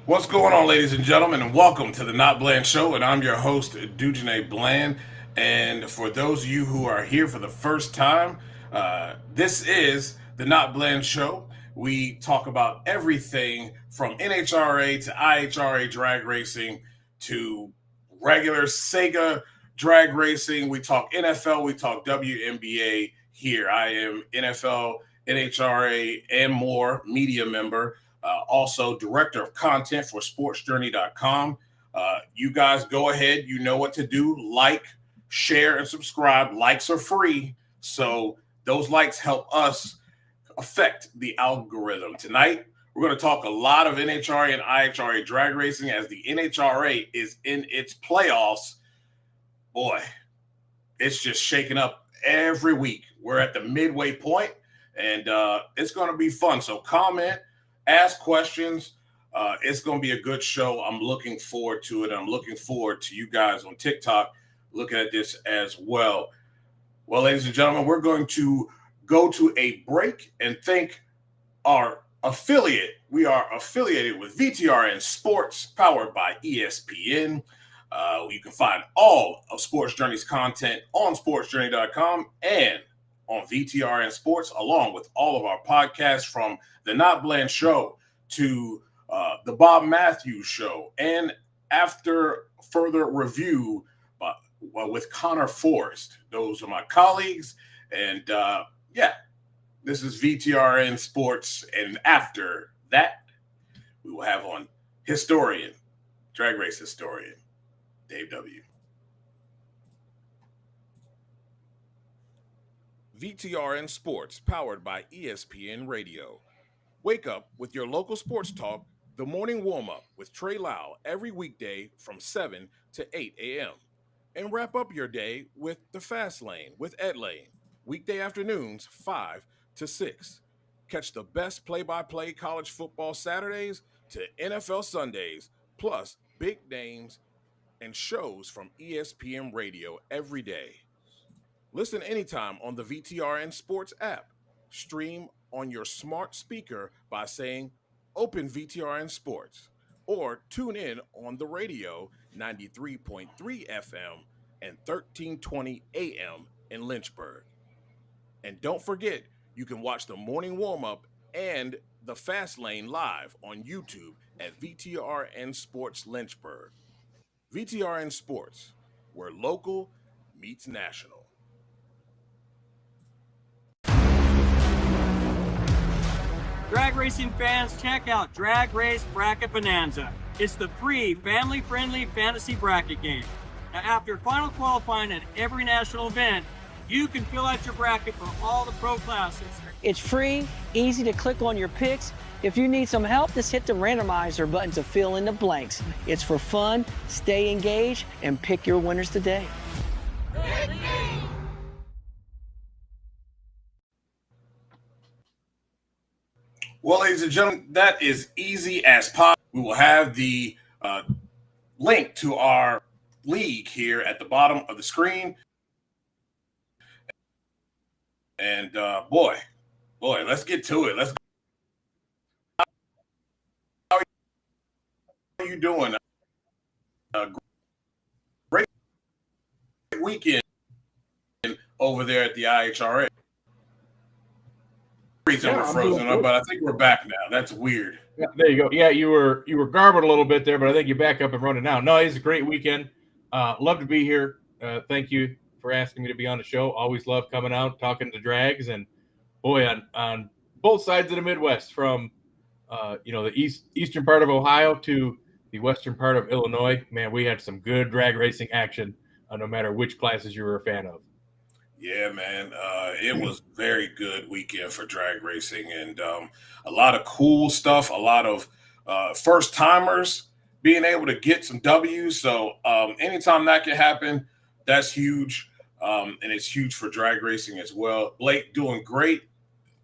What's going on, ladies and gentlemen, and welcome to the Not Bland Show. And I'm your host, Dujane Bland. And for those of you who are here for the first time, this is the Not Bland Show. We talk about everything from NHRA to IHRA drag racing to regular Sega drag racing. We talk NFL, we talk WNBA here. I am NFL, NHRA, and more media member. Also, director of content for sportsjourney.com. You guys go ahead. You know what to do. Like, share, and subscribe. Likes are free. So those likes help us affect the algorithm. Tonight, we're going to talk a lot of NHRA and IHRA drag racing as the NHRA is in its playoffs. Boy, it's just shaking up every week. We're at the midway point, and it's going to be fun. So comment, ask questions. It's going to be a good show. I'm looking forward to it. I'm looking forward to you guys on TikTok looking at this as well. Well, ladies and gentlemen, we're going to go to a break and thank our affiliate. We are affiliated with VTRN Sports, powered by ESPN. You can find all of Sports Journey's content on sportsjourney.com and on VTRN Sports, along with all of our podcasts from the Not Bland Show to the Bob Matthews Show, and after further review with Connor Forrest. Those are my colleagues, and this is VTRN Sports, and after that, we will have on drag race historian, Dave W. VTRN Sports, powered by ESPN Radio. Wake up with your local sports talk, the morning warm-up with Trey Lau every weekday from 7 to 8 a.m. And wrap up your day with the Fast Lane with Ed Lane, weekday afternoons 5 to 6. Catch the best play-by-play college football Saturdays to NFL Sundays, plus big names and shows from ESPN Radio every day. Listen anytime on the VTRN Sports app. Stream on your smart speaker by saying, "Open VTRN Sports," or tune in on the radio 93.3 FM and 1320 AM in Lynchburg. And don't forget, you can watch the morning warm-up and the Fast Lane live on YouTube at VTRN Sports Lynchburg. VTRN Sports, where local meets national. Drag racing fans, check out Drag Race Bracket Bonanza. It's the free, family-friendly fantasy bracket game. Now, after final qualifying at every national event, you can fill out your bracket for all the pro classes. It's free, easy to click on your picks. If you need some help, just hit the randomizer button to fill in the blanks. It's for fun, stay engaged, and pick your winners today. Well, ladies and gentlemen, that is easy as possible. We will have the link to our league here at the bottom of the screen. And boy, let's get to it. How are you doing? Great weekend over there at the IHRA. We're frozen up, but I think we're back now. That's weird. Yeah, there you go. Yeah, you were garbled a little bit there, but I think you're back up and running now. No, it's a great weekend. Love to be here. Thank you for asking me to be on the show. Always love coming out, talking to drags, and boy, on both sides of the Midwest, from the eastern part of Ohio to the western part of Illinois. Man, we had some good drag racing action, no matter which classes you were a fan of. Yeah, man. It was very good weekend for drag racing, and a lot of cool stuff, a lot of first-timers being able to get some W's. So anytime that can happen, that's huge, and it's huge for drag racing as well. Blake doing great.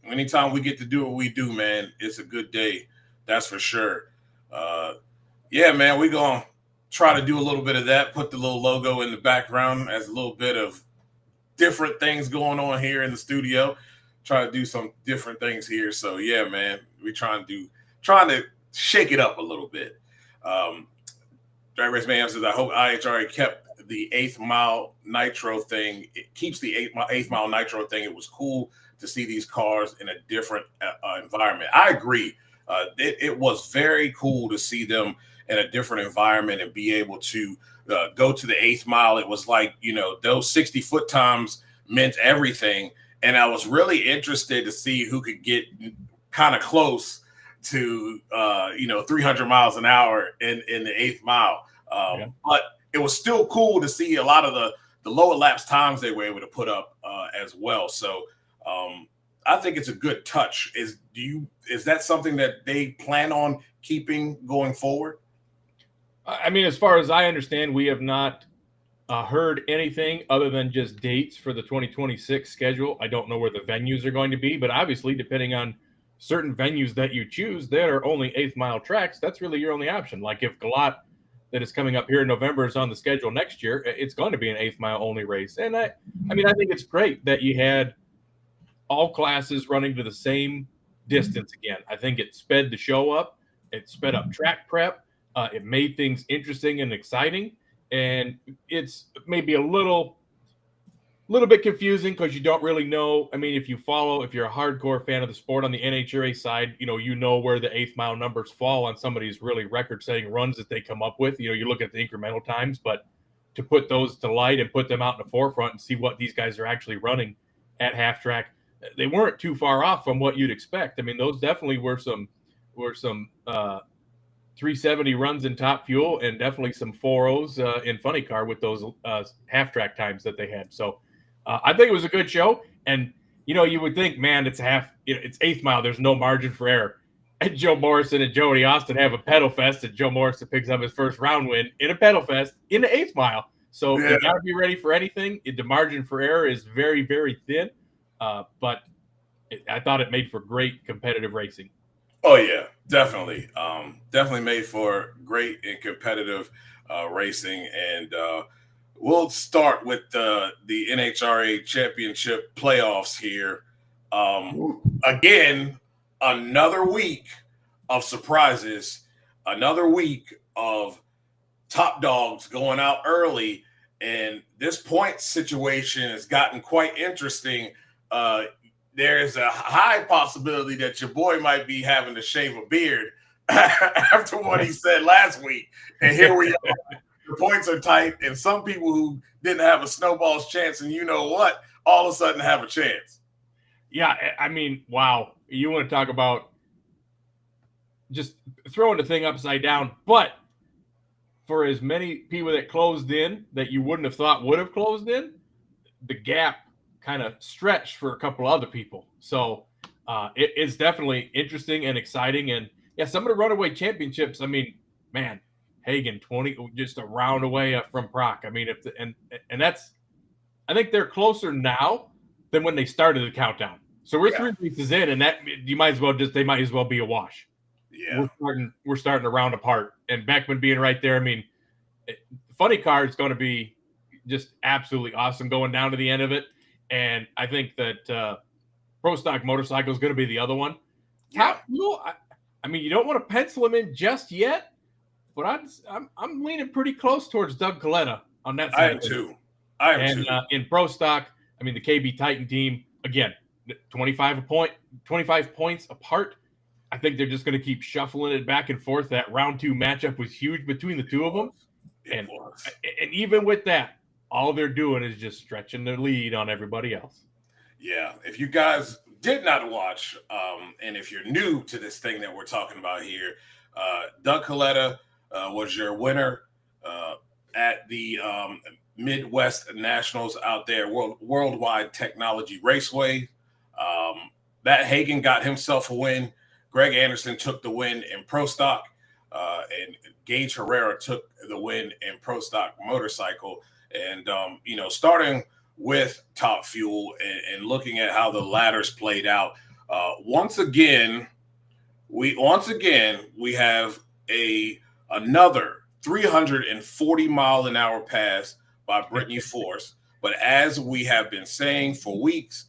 Anytime we get to do what we do, man, it's a good day. That's for sure. Yeah, man, we're going to try to do a little bit of that, put the little logo in the background as a little bit of different things going on here in the studio. Try to do some different things here. So yeah, man, we're trying to shake it up a little bit. Drag Race Man says, I hope IHRA kept the 8th mile nitro thing. It keeps the 8th mile nitro thing. It was cool to see these cars in a different environment. I agree. It was very cool to see them in a different environment and be able to go to the 8th mile. It was like, those 60-foot times meant everything. And I was really interested to see who could get kind of close to 300 miles an hour in the 8th mile. But it was still cool to see a lot of the lower laps times they were able to put up as well. So I think it's a good touch. Is that something that they plan on keeping going forward? I mean, as far as I understand, we have not heard anything other than just dates for the 2026 schedule. I don't know where the venues are going to be, but obviously, depending on certain venues that you choose that are only 8th mile tracks, that's really your only option. Like if Galat, that is coming up here in November, is on the schedule next year, it's going to be an 8th mile only race. And I think it's great that you had all classes running to the same distance again. I think it sped the show up. It sped up track prep. It made things interesting and exciting. And it's maybe a little bit confusing because you don't really know. I mean, if you're a hardcore fan of the sport on the NHRA side, you know where the 8th mile numbers fall on some of these really record-setting runs that they come up with. You look at the incremental times, but to put those to light and put them out in the forefront and see what these guys are actually running at half track, they weren't too far off from what you'd expect. I mean, those definitely were some 370 runs in top fuel and definitely some 4.0s in funny car with those half track times that they had. So I think it was a good show. And, you would think, man, it's 8th mile. There's no margin for error. And Joe Morrison and Jody Austin have a pedal fest, and Joe Morrison picks up his first round win in a pedal fest in the 8th mile. So you got to be ready for anything. The margin for error is very, very thin. But I thought it made for great competitive racing. Oh, yeah, definitely. Definitely made for great and competitive racing. And we'll start with the NHRA Championship playoffs here. Again, another week of surprises, another week of top dogs going out early. And this point situation has gotten quite interesting. There's a high possibility that your boy might be having to shave a beard after what he said last week. And here we are. The points are tight, and some people who didn't have a snowball's chance, and all of a sudden have a chance. Yeah, I mean, wow. You want to talk about just throwing the thing upside down. But for as many people that closed in that you wouldn't have thought would have closed in, the gap kind of stretched for a couple other people. So it's definitely interesting and exciting. And yeah, some of the runaway championships, I mean, man, Hagen 20, just a round away from Proc. I mean, and that's, I think they're closer now than when they started the countdown. So we're 3 races in, and that they might as well be a wash. Yeah, we're starting to round apart, and Beckman being right there. I mean, funny car is going to be just absolutely awesome going down to the end of it. And I think that Pro Stock Motorcycle is going to be the other one. Yeah. I mean, you don't want to pencil him in just yet, but I'm leaning pretty close towards Doug Coletta on that side. I am too. In Pro Stock, I mean, the KB Titan team, again, 25 points apart. I think they're just going to keep shuffling it back and forth. That round 2 matchup was huge between the two of them. And even with that, all they're doing is just stretching their lead on everybody else. Yeah. If you guys did not watch, and if you're new to this thing that we're talking about here, Doug Coletta was your winner at the Midwest Nationals out there, World Wide Technology Raceway. That Hagen got himself a win. Greg Anderson took the win in Pro Stock, and Gage Herrera took the win in Pro Stock Motorcycle. And, starting with Top Fuel and looking at how the ladders played out, once again, we have another 340-mile-an-hour pass by Brittany Force. But as we have been saying for weeks,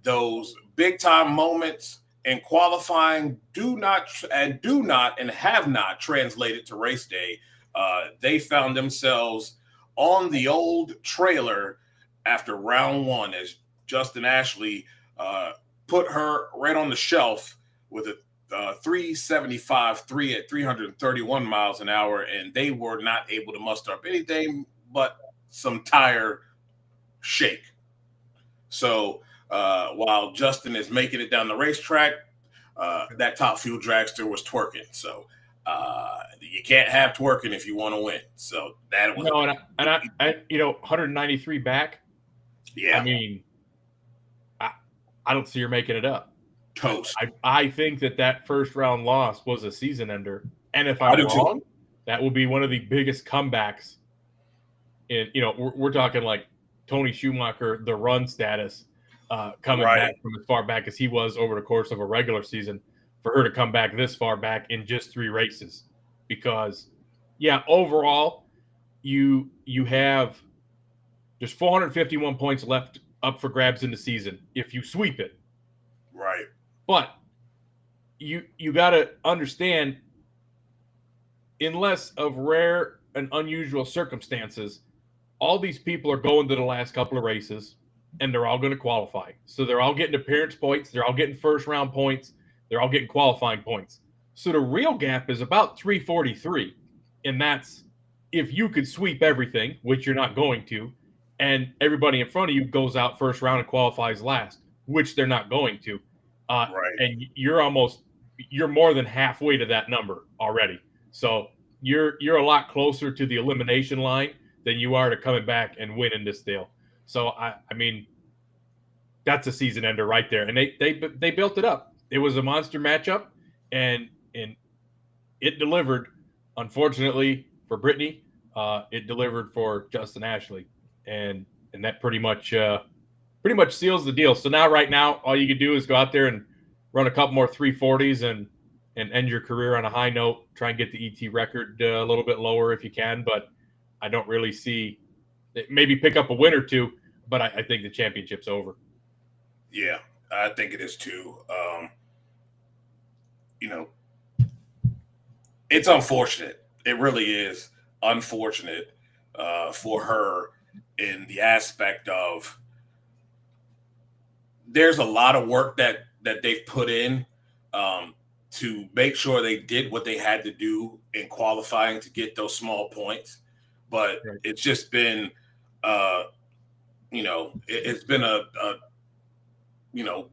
those big-time moments in qualifying do not and have not translated to race day. They found themselves on the old trailer after round one as Justin Ashley put her right on the shelf with a 375.3 at 331 miles an hour, and they were not able to muster up anything but some tire shake. So while Justin is making it down the racetrack, that top fuel dragster was twerking. So you can't have twerking if you want to win. So that was no, and I 193 back. Yeah, I mean, I don't see her making it up. toast. I think that first round loss was a season ender, and if I'm wrong, that will be one of the biggest comebacks. We're talking like Tony Schumacher, the run status, coming back from as far back as he was over the course of a regular season. For her to come back this far back in just 3 races, because overall you have there's 451 points left up for grabs in the season if you sweep it. Right. But you got to understand, unless of rare and unusual circumstances, all these people are going to the last couple of races and they're all going to qualify. So they're all getting appearance points, they're all getting first round points, they're all getting qualifying points. So the real gap is about 343. And that's if you could sweep everything, which you're not going to, and everybody in front of you goes out first round and qualifies last, which they're not going to. And you're more than halfway to that number already. So you're a lot closer to the elimination line than you are to coming back and winning this deal. So I mean, that's a season ender right there. And they built it up. It was a monster matchup, and it delivered. Unfortunately for Brittany, it delivered for Justin Ashley, and that pretty much seals the deal. So right now, all you can do is go out there and run a couple more 340s and end your career on a high note. Try and get the ET record a little bit lower if you can, but I don't really see. Maybe pick up a win or two, but I think the championship's over. Yeah, I think it is too. It's unfortunate. It really is unfortunate for her in the aspect of there's a lot of work that they've put in to make sure they did what they had to do in qualifying to get those small points. But it's just been, it's been a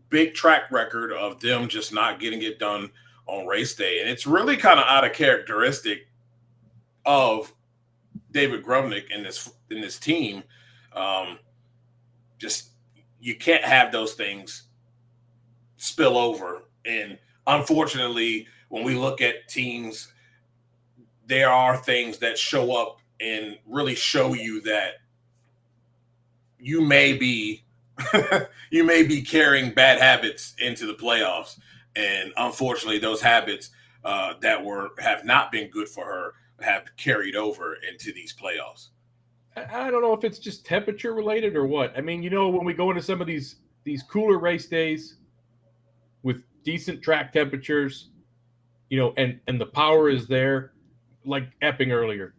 big track record of them just not getting it done on race day. And it's really kind of out of characteristic of David Grumnick in this team. Just you can't have those things spill over. And unfortunately, when we look at teams, there are things that show up and really show you that you may be carrying bad habits into the playoffs. And unfortunately, those habits that have not been good for her have carried over into these playoffs. I don't know if it's just temperature related or what. I mean, when we go into some of these cooler race days with decent track temperatures, and the power is there, like Epping earlier,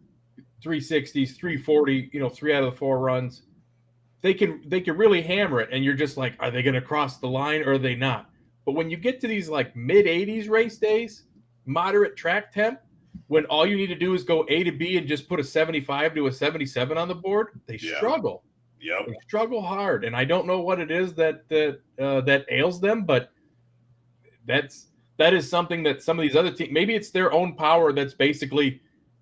360s, 340, 3 out of the 4 runs. They can really hammer it, and you're just like, are they going to cross the line or are they not? But when you get to these like mid-80s race days, moderate track temp, when all you need to do is go A to B and just put a 75 to a 77 on the board, they struggle. Yep. They struggle hard, and I don't know what it is that ails them, but that is something that some of these other teams, maybe it's their own power that's basically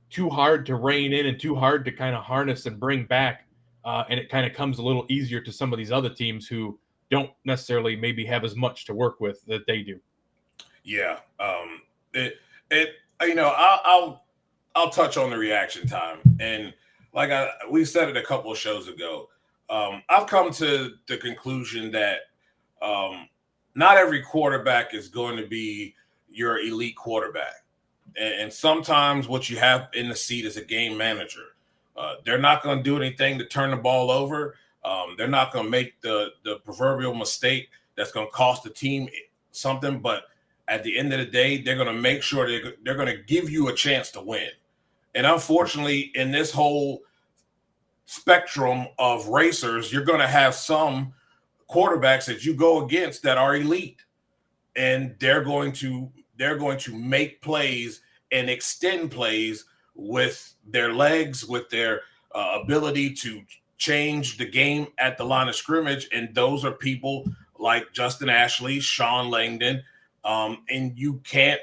too hard to rein in and too hard to kind of harness and bring back, and it kind of comes a little easier to some of these other teams who don't necessarily maybe have as much to work with that they do. Yeah. I'll touch on the reaction time. And like we said it a couple of shows ago, I've come to the conclusion that not every quarterback is going to be your elite quarterback. And sometimes what you have in the seat is a game manager. They're not going to do anything to turn the ball over. They're not going to make the proverbial mistake that's going to cost the team something, but at the end of the day, they're going to make sure they're going to give you a chance to win. And unfortunately, in this whole spectrum of racers, you're going to have some quarterbacks that you go against that are elite, and they're going to make plays and extend plays with their legs, with their ability to change the game at the line of scrimmage. And those are people like Justin Ashley, Sean Langdon, and you can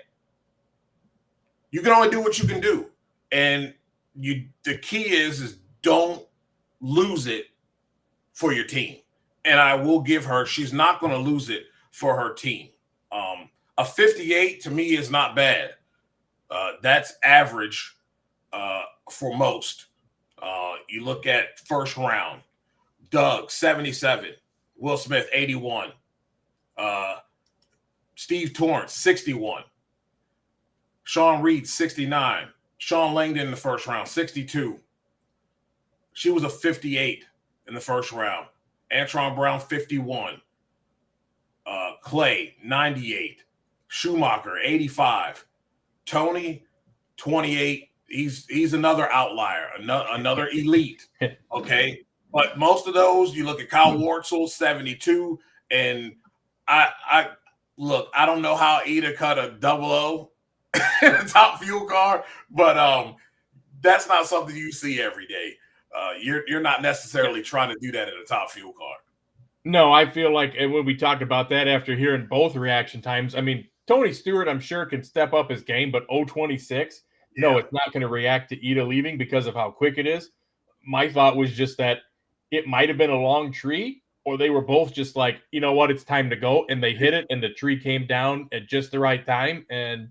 only do what you can do. And the key is don't lose it for your team. And I will give her, she's not going to lose it for her team. A 58 to me is not bad. That's average for most. You look at first round, Doug, 77, Will Smith, 81, Steve Torrance, 61, Sean Reed, 69, Sean Langdon in the first round, 62. She was a 58 in the first round. Antron Brown, 51. Clay, 98. Schumacher, 85. Tony, 28. He's another outlier, another elite. Okay. But most of those, you look at Kyle Wartzel, 72. And I don't know how Ida cut a 00 in the top fuel car, but that's not something you see every day. You're not necessarily trying to do that in a top fuel car. No, I feel like, and when we talked about that after hearing both reaction times, I mean, Tony Stewart, I'm sure, can step up his game, but 026, no, it's not going to react to Ida leaving because of how quick it is. My thought was just that it might have been a long tree, or they were both just like, you know what, it's time to go, and they hit it, and the tree came down at just the right time. And,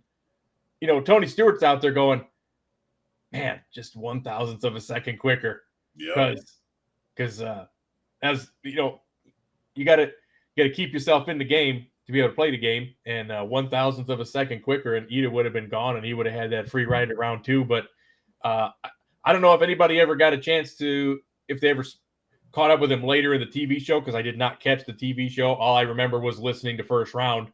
you know, Tony Stewart's out there going, man, just 1,000th of a second quicker. Yeah. Because as you know, you got to keep yourself in the game to be able to play the game, and 1,000th of a second quicker, and Ida would have been gone, and he would have had that free ride at round 2. But I don't know if anybody ever got a chance to, if they ever caught up with him later in the TV show, because I did not catch the TV show. All I remember was listening to first round,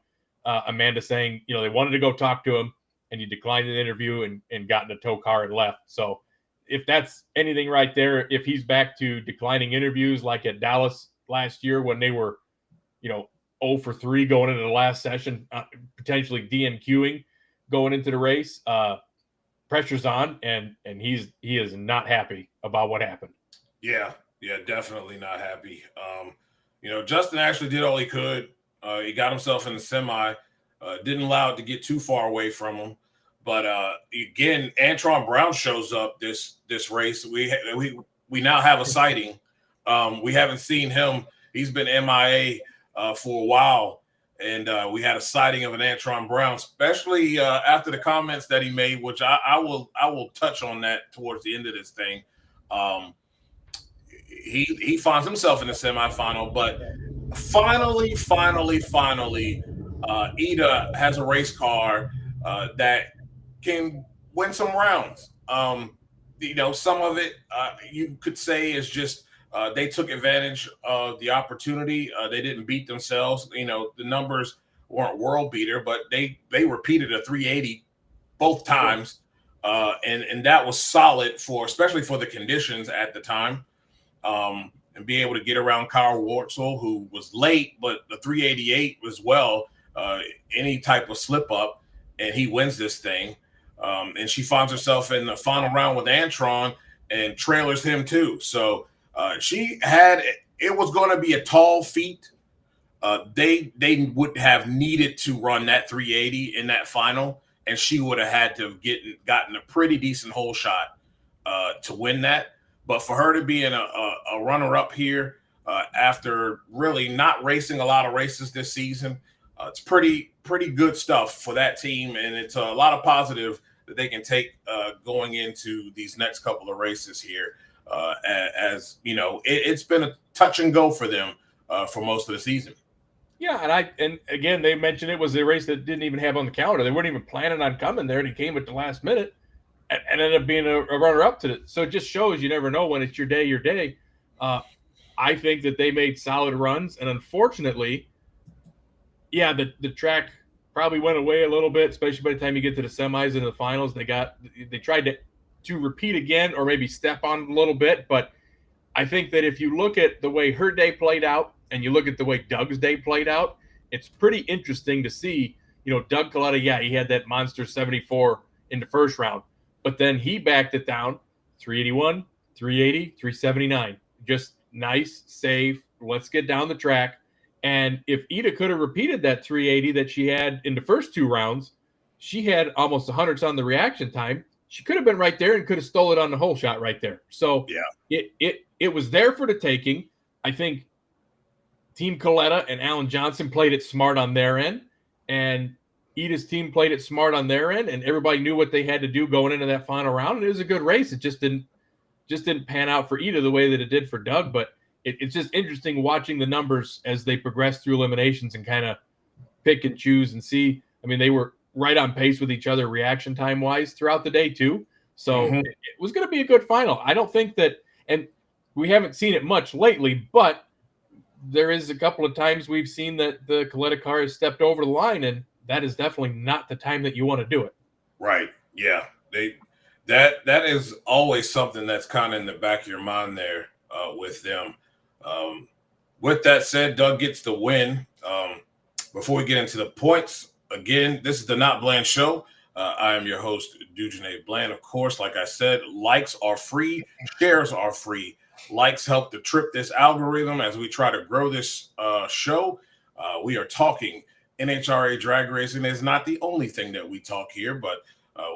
Amanda saying, you know, they wanted to go talk to him, and he declined the interview and got in a tow car and left. So if that's anything right there, if he's back to declining interviews like at Dallas last year when they were, you know, 0 for 3 going into the last session, potentially DNQing going into the race, pressure's on, and he is not happy about what happened. Yeah, definitely not happy. You know, Justin actually did all he could. He got himself in the semi, didn't allow it to get too far away from him. But again, Antron Brown shows up this race. We now have a sighting. We haven't seen him. He's been MIA for a while, and we had a sighting of an Antron Brown, especially after the comments that he made, which I will touch on that towards the end of this thing. He finds himself in the semifinal, but finally, Ida has a race car that can win some rounds. You know, some of it you could say is just they took advantage of the opportunity. They didn't beat themselves. You know, the numbers weren't world beater, but they repeated a 380 both times, and that was solid especially for the conditions at the time. And be able to get around Kyle Wartzel, who was late, but the 388 as well, any type of slip up, and he wins this thing. And she finds herself in the final round with Antron and trailers him too. So it was going to be a tall feat. They would have needed to run that 380 in that final, and she would have had to have gotten a pretty decent hole shot to win that. But for her to be in a runner-up here after really not racing a lot of races this season, it's pretty good stuff for that team, and it's a lot of positive that they can take going into these next couple of races here. As you know, it's been a touch and go for them for most of the season. Yeah, and again, they mentioned it was a race that didn't even have on the calendar. They weren't even planning on coming there, and he came at the last minute and ended up being a runner-up to it. So it just shows you never know when it's your day. I think that they made solid runs, and unfortunately, Yeah, the track probably went away a little bit, especially by the time you get to the semis and the finals. They tried to repeat again or maybe step on it a little bit, but I think that if you look at the way her day played out and you look at the way Doug's day played out, it's pretty interesting to see. Doug Coletta, yeah, he had that monster 74 in the first round, but then he backed it down 381, 380, 379. Just nice, safe. Let's get down the track. And if Ida could have repeated that 380 that she had in the first two rounds, she had almost 100s on the reaction time. She could have been right there and could have stole it on the hole shot right there. So yeah, it was there for the taking. I think Team Coletta and Alan Johnson played it smart on their end, and Ida's team played it smart on their end, and everybody knew what they had to do going into that final round. And it was a good race. It just didn't pan out for Ida the way that it did for Doug. But it's just interesting watching the numbers as they progress through eliminations and kind of pick and choose and see. I mean, they were right on pace with each other reaction time wise throughout the day too. So it was going to be a good final. I don't think that, and we haven't seen it much lately, but there is a couple of times we've seen that the Coletta car has stepped over the line, and that is definitely not the time that you want to do it. Right. Yeah. That is always something that's kind of in the back of your mind there with them. With that said, Doug gets the win. Before we get into the points, again, this is the Not Bland Show. I am your host, Dujane Bland. Of course, like I said, likes are free, shares are free. Likes help to trip this algorithm as we try to grow this show. We are talking NHRA drag racing. Is not the only thing that we talk here, but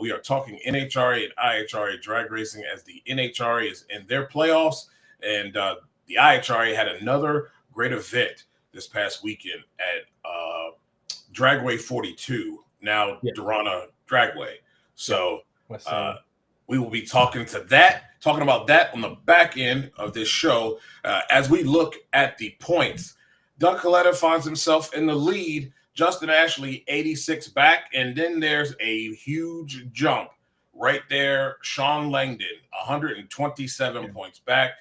we are talking NHRA and IHRA drag racing as the NHRA is in their playoffs, and the IHRA had another great event this past weekend at Dragway 42, now Darana Dragway. So we will be talking about that on the back end of this show as we look at the points. Doug Coletta finds himself in the lead. Justin Ashley, 86 back, and then there's a huge jump right there. Sean Langdon, 127 points back.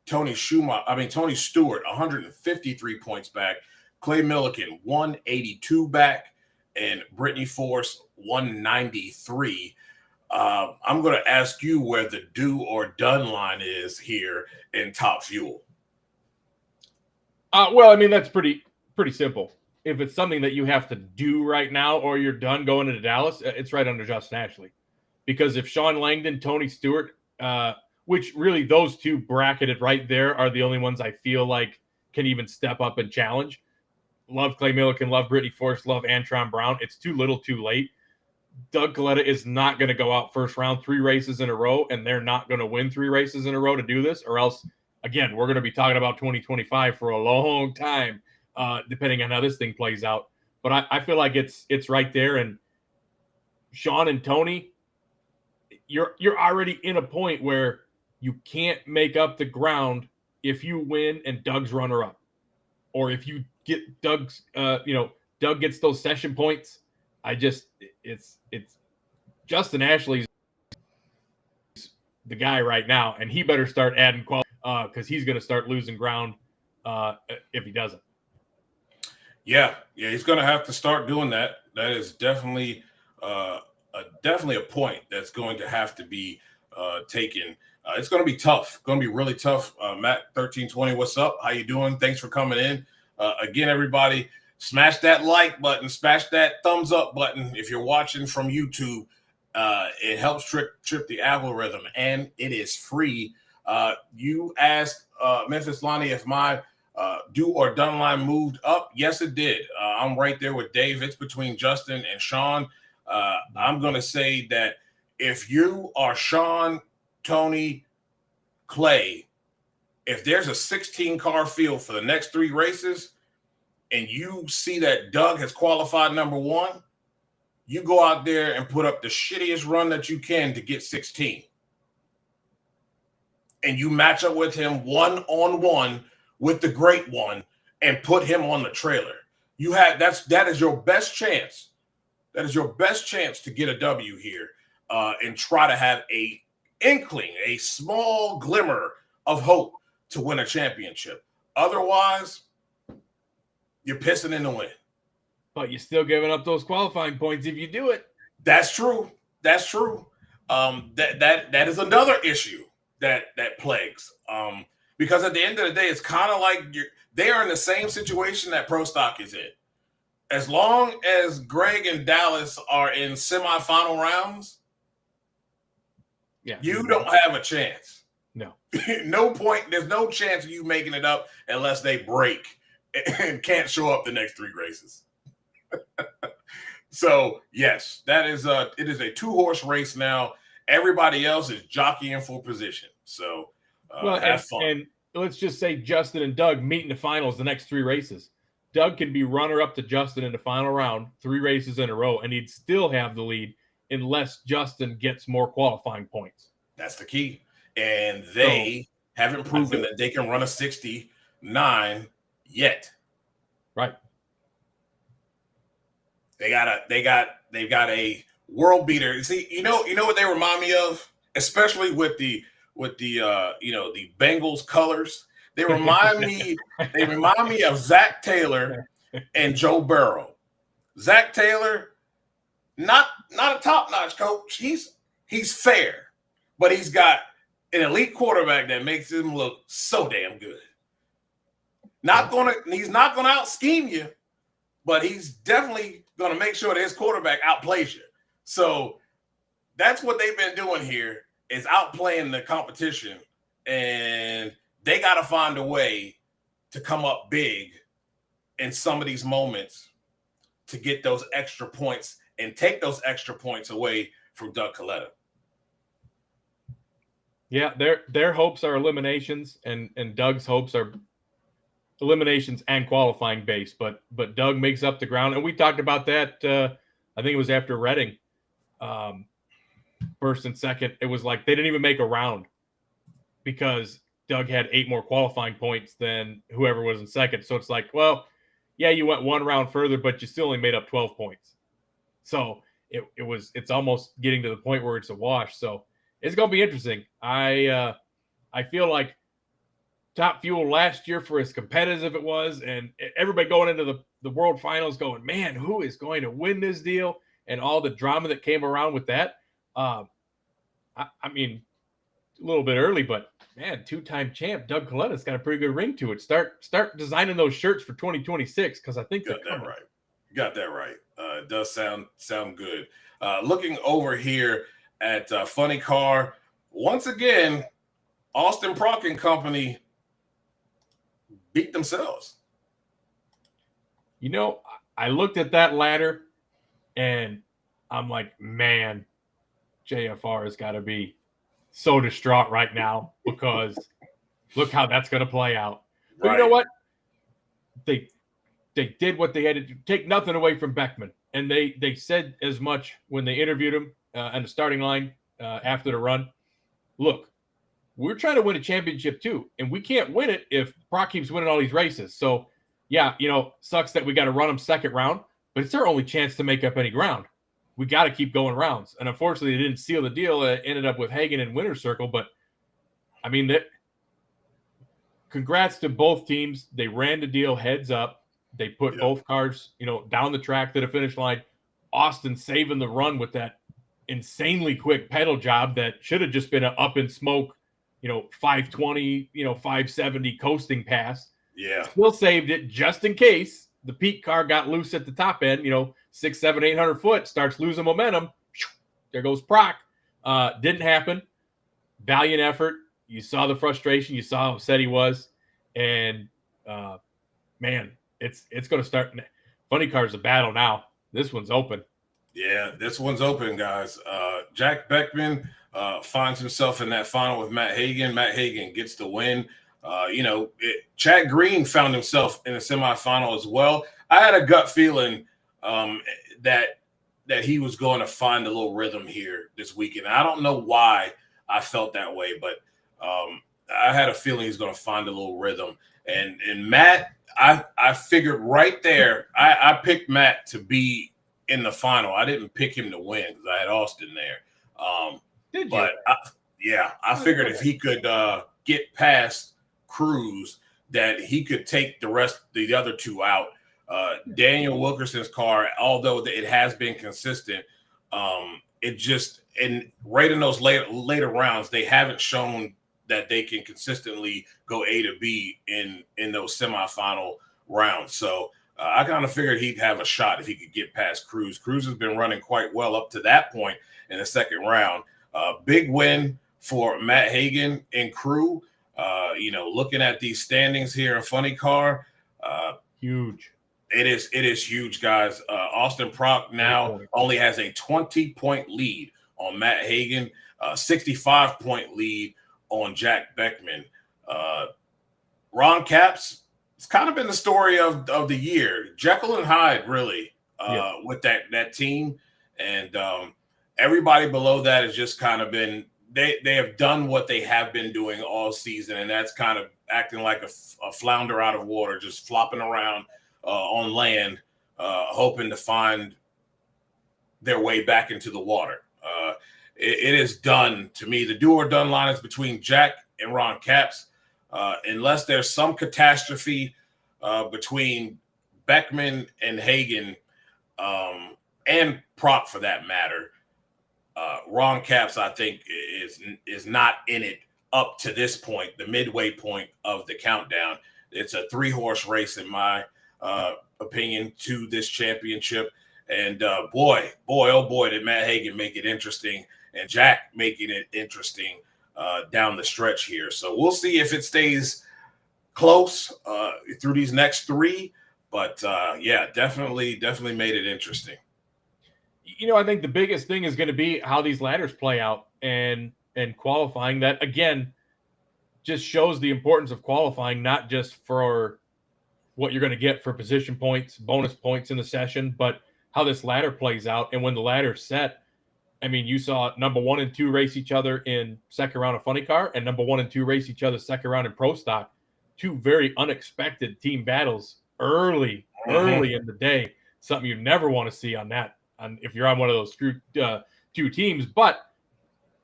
Tony Stewart, 153 points back. Clay Milliken, 182 back, and Brittany Force, 193. I'm going to ask you where the do or done line is here in Top Fuel. Well, I mean, that's pretty simple. If it's something that you have to do right now or you're done going into Dallas, it's right under Justin Ashley. Because if Sean Langdon, Tony Stewart, which really those two bracketed right there are the only ones I feel like can even step up and challenge. Love Clay Milliken, love Brittany Force, love Antron Brown. It's too little too late. Doug Coletta is not going to go out first round 3 races in a row, and they're not going to win 3 races in a row to do this, or else, again, we're going to be talking about 2025 for a long time, depending on how this thing plays out. But I feel like it's right there, and Sean and Tony, you're already in a point where you can't make up the ground if you win and Doug's runner up, or if you get Doug's, Doug gets those session points. It's Justin Ashley's the guy right now, and he better start adding quality because he's going to start losing ground if he doesn't. Yeah, he's going to have to start doing that. That is definitely a point that's going to have to be taken. It's going to be tough. Going to be really tough. Matt 1320, what's up? How you doing? Thanks for coming in. Again, everybody, smash that like button, smash that thumbs up button. If you're watching from YouTube, it helps trip the algorithm, and it is free. You asked Memphis Lonnie if my do or done line moved up. Yes, it did. I'm right there with Dave. It's between Justin and Sean. I'm going to say that if you are Sean, Tony, Clay, if there's a 16-car field for the next 3 races and you see that Doug has qualified number 1, you go out there and put up the shittiest run that you can to get 16. And you match up with him one-on-one with the great one and put him on the trailer. That is your best chance. That is your best chance to get a W here and try to have a inkling, a small glimmer of hope to win a championship. Otherwise, you're pissing in the wind. But you're still giving up those qualifying points if you do it. That's true. That's true. That is another issue that plagues. Because at the end of the day, it's kind of like they are in the same situation that Pro Stock is in. As long as Greg and Dallas are in semifinal rounds, you don't have a chance. No. No point. There's no chance of you making it up unless they break and can't show up the next 3 races. So yes, it is a 2-horse race now. Everybody else is jockeying for position. So have fun. And let's just say Justin and Doug meet in the finals the next 3 races. Doug can be runner up to Justin in the final round 3 races in a row, and he'd still have the lead unless Justin gets more qualifying points. That's the key. And they haven't proven that they can run a 69 yet. Right. They've got a world beater. See, you know what they remind me of, especially with the the Bengals colors. They remind me of Zach Taylor and Joe Burrow. Zach Taylor, not a top-notch coach. He's fair, but he's got an elite quarterback that makes him look so damn good. He's not gonna out scheme you, but he's definitely going to make sure that his quarterback outplays you. So that's what they've been doing here, is outplaying the competition. And they got to find a way to come up big in some of these moments to get those extra points and take those extra points away from Doug Coletta. Yeah, their hopes are eliminations, and Doug's hopes are eliminations and qualifying base, but Doug makes up the ground, and we talked about that. I think it was after Reading, first and second. It was like they didn't even make a round because Doug had 8 more qualifying points than whoever was in second. So it's like, well, yeah, you went 1 round further, but you still only made up 12 points. So it's almost getting to the point where it's a wash. So it's gonna be interesting. I feel like Top Fuel last year, for as competitive it was, and everybody going into the World Finals going, man, who is going to win this deal? And all the drama that came around with that. I mean, a little bit early, but man, 2-time champ Doug Coletta's got a pretty good ring to it. Start designing those shirts for 2026, because I think you got that right. It does sound good. Looking over here at Funny Car, once again, Austin Prock and Company beat themselves. I looked at that ladder and I'm like, man, JFR has got to be so distraught right now, because look how that's going to play out. But right. You know what? They did what they had to do. Take nothing away from Beckman. And they said as much when they interviewed him on the starting line after the run. Look, we're trying to win a championship too, and we can't win it if Brock keeps winning all these races. So, yeah, sucks that we got to run them second round, but it's our only chance to make up any ground. We got to keep going rounds. And unfortunately, they didn't seal the deal. It ended up with Hagan and Winner's Circle. But, I mean, congrats to both teams. They ran the deal heads up. They put both cars, down the track to the finish line. Austin saving the run with that insanely quick pedal job that should have just been an up in smoke, 520, 570 coasting pass. Yeah. Still saved it just in case the peak car got loose at the top end, 600, 700, 800 foot, starts losing momentum. There goes Prock. Didn't happen. Valiant effort. You saw the frustration. You saw how upset he was. And, man, it's going to start. Funny Car's a battle now. This one's open. Yeah, this one's open, guys. Jack Beckman finds himself in that final with Matt Hagan. Matt Hagan gets the win. Chad Green found himself in a semifinal as well. I had a gut feeling that he was going to find a little rhythm here this weekend. I don't know why I felt that way, but I had a feeling he's going to find a little rhythm. And Matt, I figured right there, I picked Matt to be in the final. I didn't pick him to win because I had Austin there. Did you? But I figured if he could get past Cruz, that he could take the other two out. Daniel Wilkerson's car, although it has been consistent, it just right in those later rounds, they haven't shown that they can consistently go A to B in those semifinal rounds. So I kind of figured he'd have a shot if he could get past Cruz. Cruz has been running quite well up to that point in the second round. Big win for Matt Hagan and crew. Looking at these standings here in Funny Car, huge. It is huge, guys. Austin Prock now only has a 20-point lead on Matt Hagan, 65-point lead on Jack Beckman. Ron Capps, it's kind of been the story of the year. Jekyll and Hyde, really, with that team. And everybody below that has just kind of been they have done what they have been doing all season, and that's kind of acting like a flounder out of water, just flopping around on land, hoping to find their way back into the water. It is done to me. The do or done line is between Jack and Ron Capps. Unless there's some catastrophe between Beckman and Hagan and Prock for that matter, Ron Capps, I think, is not in it up to this point, the midway point of the countdown. It's a 3-horse race, in my opinion, to this championship. And boy, did Matt Hagan make it interesting, and Jack making it interesting down the stretch here. So we'll see if it stays close through these next 3. But definitely made it interesting. I think the biggest thing is going to be how these ladders play out and qualifying. That, again, just shows the importance of qualifying, not just for what you're going to get for position points, bonus points in the session, but how this ladder plays out. And when the ladder's set, I mean, you saw number 1 and 2 race each other in second round of Funny Car, and number 1 and 2 race each other second round in Pro Stock. 2 very unexpected team battles early in the day. Something you never want to see on that. If you're on one of those 2 teams, but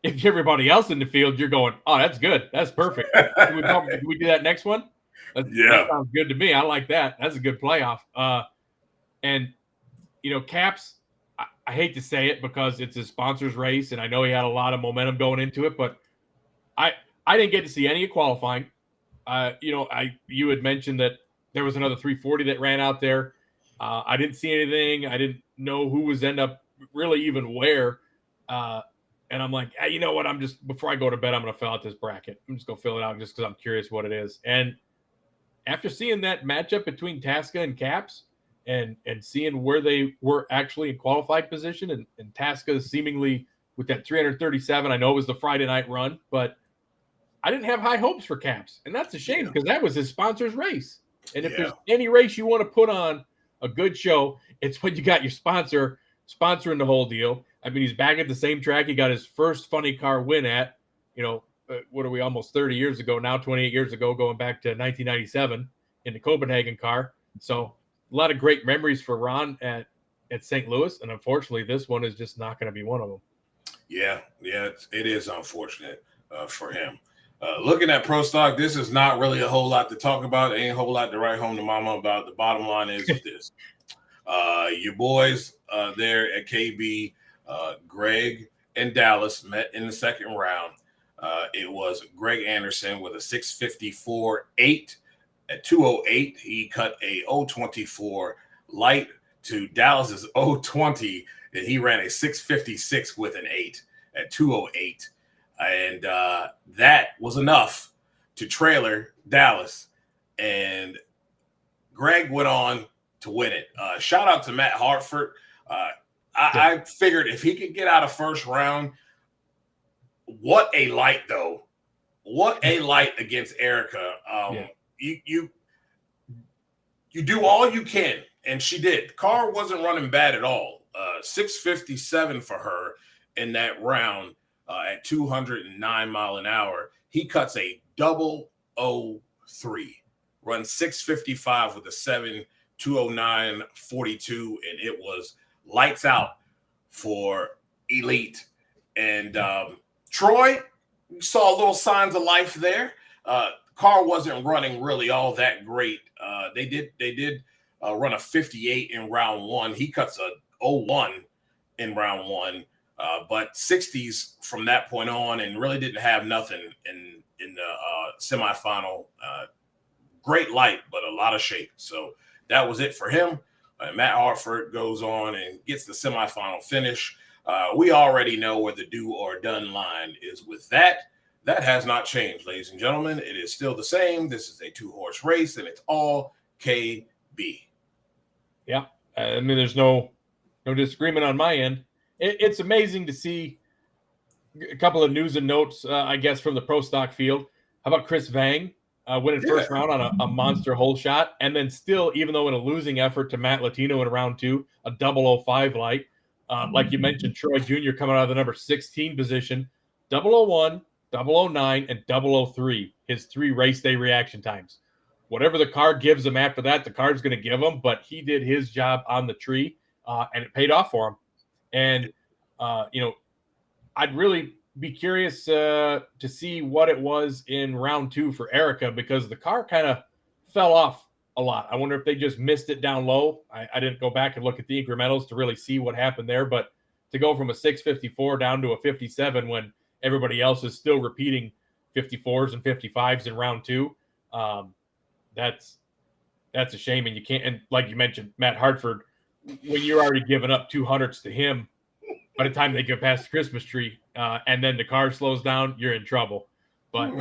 if everybody else in the field, you're going, oh, that's good. That's perfect. Can we do that next one? That sounds good to me. I like that. That's a good playoff. And Capps, I hate to say it because it's his sponsor's race, and I know he had a lot of momentum going into it, but I didn't get to see any qualifying. You had mentioned that there was another 340 that ran out there. I didn't see anything. I didn't know who was end up really even where. And I'm like, hey, you know what? Before I go to bed, I'm going to fill out this bracket. I'm just going to fill it out just because I'm curious what it is. And after seeing that matchup between Tasca and Capps and seeing where they were actually in qualified position and Tasca seemingly with that 337, I know it was the Friday night run, but I didn't have high hopes for Capps. And that's a shame because that was his sponsor's race. And if there's any race you want to put on a good show, it's when you got your sponsor sponsoring the whole deal. I mean, he's back at the same track he got his first Funny Car win at, what are we, almost 30 years ago now, 28 years ago, going back to 1997 in the Copenhagen car. So a lot of great memories for Ron at St. Louis. And unfortunately, this one is just not going to be one of them. Yeah, it is unfortunate for him. Looking at Pro Stock, this is not really a whole lot to talk about. It ain't a whole lot to write home to mama about. The bottom line is this. Your boys there at KB, Greg and Dallas met in the second round. It was Greg Anderson with a 654.8 at 208. He cut a 024 light to Dallas's 020, and he ran a 656 with an 8 at 208. And that was enough to trailer Dallas. And Greg went on to win it. Shout out to Matt Hartford. I figured if he could get out of first round, what a light, though. What a light against Erica. You do all you can, and she did. Car wasn't running bad at all. 657 for her in that round at 209 mile an hour. He cuts a 003, runs 655 with a 7:209.42, and it was lights out for Elite. And Troy, you saw little signs of life there. Car wasn't running really all that great. They did run a 58 in round one. He cuts a 0-1 in round one, but 60s from that point on, and really didn't have nothing in the semifinal. Great light, but a lot of shape. So that was it for him. Matt Hartford goes on and gets the semifinal finish. We already know where the do or done line is with that. That has not changed, ladies and gentlemen. It is still the same. This is a 2-horse race, and it's all KB. Yeah, I mean, there's no disagreement on my end. It's amazing to see a couple of news and notes, I guess, from the pro stock field. How about Chris Vang winning first round on a monster hole shot, and then still, even though in a losing effort to Matt Latino in round two, a 005 light. Like you mentioned, Troy Jr. coming out of the number 16 position, 001, 009, and 003, his 3 race day reaction times. Whatever the card gives him after that, the card's going to give him, but he did his job on the tree, and it paid off for him. And, I'd really be curious to see what it was in round 2 for Erica, because the car kind of fell off a lot. I wonder if they just missed it down low. I didn't go back and look at the incrementals to really see what happened there, but to go from a 654 down to a 57 when everybody else is still repeating 54s and 55s in round 2, that's a shame. And you can't, and like you mentioned, Matt Hartford, when you're already giving up 200s to him, by the time they get past the Christmas tree, and then the car slows down, you're in trouble. But,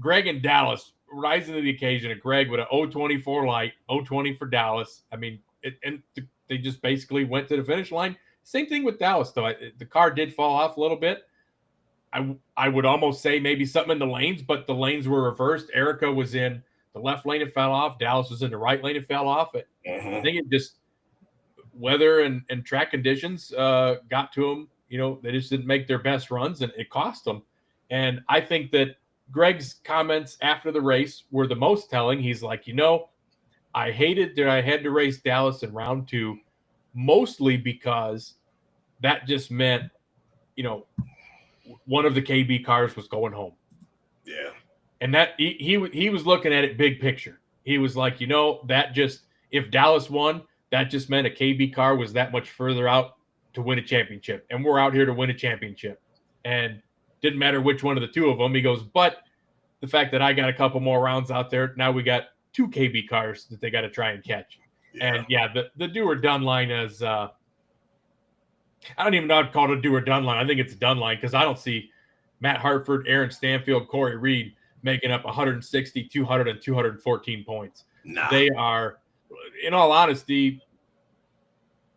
Greg and Dallas rising to the occasion, and Greg with a 024 light, 020 for Dallas. I mean, they just basically went to the finish line. Same thing with Dallas, though. The car did fall off a little bit. I would almost say maybe something in the lanes, but the lanes were reversed. Erica was in the left lane and fell off. Dallas was in the right lane and fell off. I think it just weather and track conditions got to them. They just didn't make their best runs, and it cost them. And I think that Greg's comments after the race were the most telling. He's like, I hated that I had to race Dallas in round 2, mostly because that just meant, one of the KB cars was going home. Yeah. And that he was looking at it big picture. He was like, that just, if Dallas won, that just meant a KB car was that much further out to win a championship. And we're out here to win a championship. And didn't matter which one of the two of them. He goes, but the fact that I got a couple more rounds out there, now we got 2 KB cars that they got to try and catch. Yeah. And the do or done line is, I don't even know how to call it a do or done line. I think it's a done line because I don't see Matt Hartford, Aaron Stanfield, Corey Reed making up 160, 200, and 214 points. Nah. They are, in all honesty,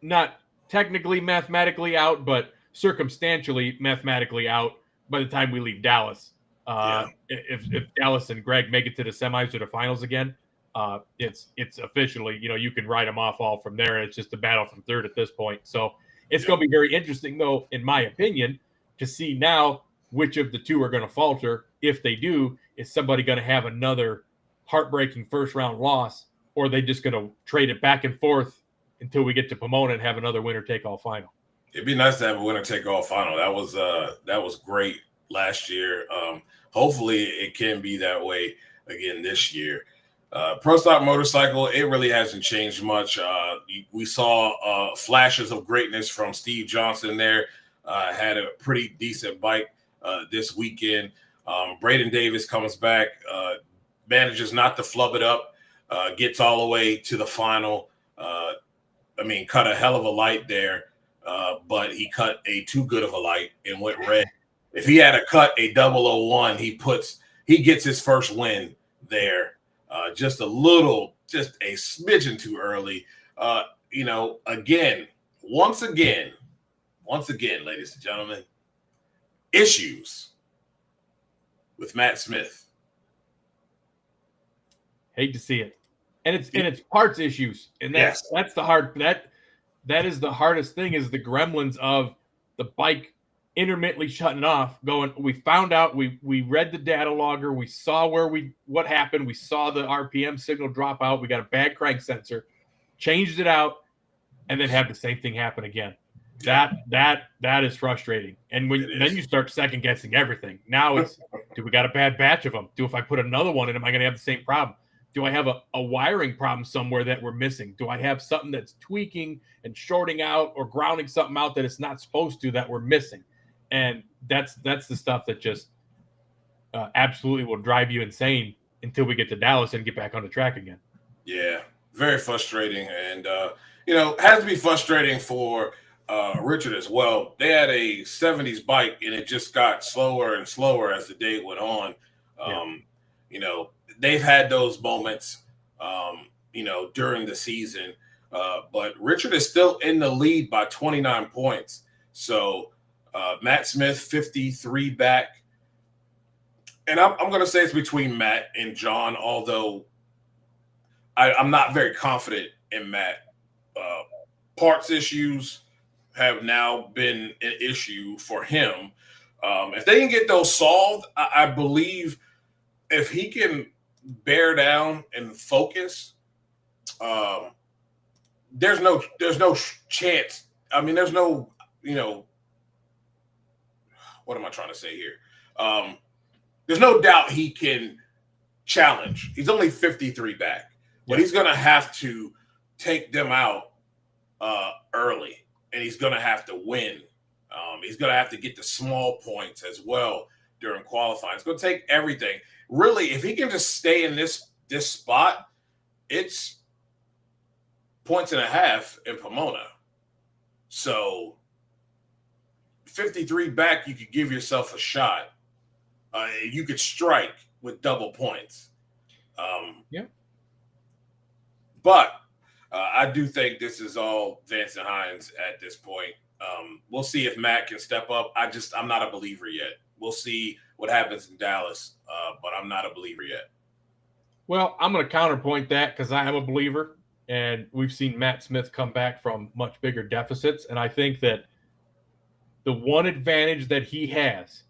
not technically mathematically out, but circumstantially mathematically out by the time we leave Dallas. If Dallas and Greg make it to the semis or the finals again, it's officially, you can write them off all from there. It's just a battle from third at this point. So it's going to be very interesting, though, in my opinion, to see now which of the two are going to falter. If they do, is somebody going to have another heartbreaking first-round loss, or are they just going to trade it back and forth until we get to Pomona and have another winner-take-all final? It'd be nice to have a winner-take-all final. That was great last year. Hopefully it can be that way again this year. Pro Stock Motorcycle, it really hasn't changed much. We saw flashes of greatness from Steve Johnson there. Had a pretty decent bike this weekend. Braden Davis comes back, manages not to flub it up, gets all the way to the final. Cut a hell of a light there, but he cut a too good of a light and went red. If he had cut a 001, he gets his first win there. Just a smidgen too early. Once again, ladies and gentlemen, issues with Matt Smith. Hate to see it. And it's parts issues. And that's the hard that is the hardest thing, is the gremlins of the bike intermittently shutting off, going, we found out, we read the data logger, we saw what happened, we saw the RPM signal drop out, we got a bad crank sensor, changed it out, and then have the same thing happen again. That is frustrating. And then you start second guessing everything. Now it's, do we got a bad batch of them? If I put another one in, am I going to have the same problem? Do I have a wiring problem somewhere that we're missing? Do I have something that's tweaking and shorting out or grounding something out that it's not supposed to that we're missing? And that's the stuff that just absolutely will drive you insane until we get to Dallas and get back on the track again. Yeah, very frustrating. And, has to be frustrating for Richard as well. They had a 70s bike, and it just got slower and slower as the day went on. They've had those moments, during the season. But Richard is still in the lead by 29 points. So Matt Smith, 53 back. And I'm going to say it's between Matt and John, although I'm not very confident in Matt. Parts issues have now been an issue for him. If they can get those solved, I believe if he can bear down and focus, there's no chance. I mean, there's no, what am I trying to say here? There's no doubt he can challenge. He's only 53 back, but he's going to have to take them out early, and he's going to have to win. He's going to have to get the small points as well during qualifying. It's going to take everything. Really, if he can just stay in this spot, it's 1.5 points in Pomona. So 53 back, you could give yourself a shot. You could strike with double points. But I do think this is all Vance and Hines at this point. We'll see if Matt can step up. I'm not a believer yet. We'll see what happens in Dallas, but I'm not a believer yet. Well, I'm going to counterpoint that because I am a believer, and we've seen Matt Smith come back from much bigger deficits, and I think that the one advantage that he has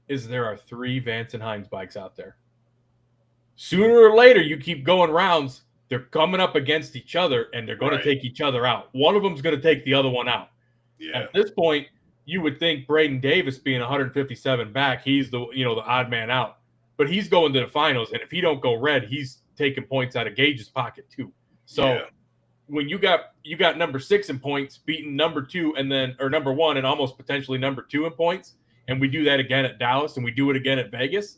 is there are 3 Vance and Hines bikes out there. Sooner or later, you keep going rounds, they're coming up against each other, and they're going to take each other out. One of them's going to take the other one out. Yeah. At this point, you would think Braden Davis being 157 back, he's the odd man out. But he's going to the finals, and if he don't go red, he's taking points out of Gage's pocket too. So when you got number 6 in points beating number 2 or number 1 and almost potentially number 2 in points, and we do that again at Dallas and we do it again at Vegas,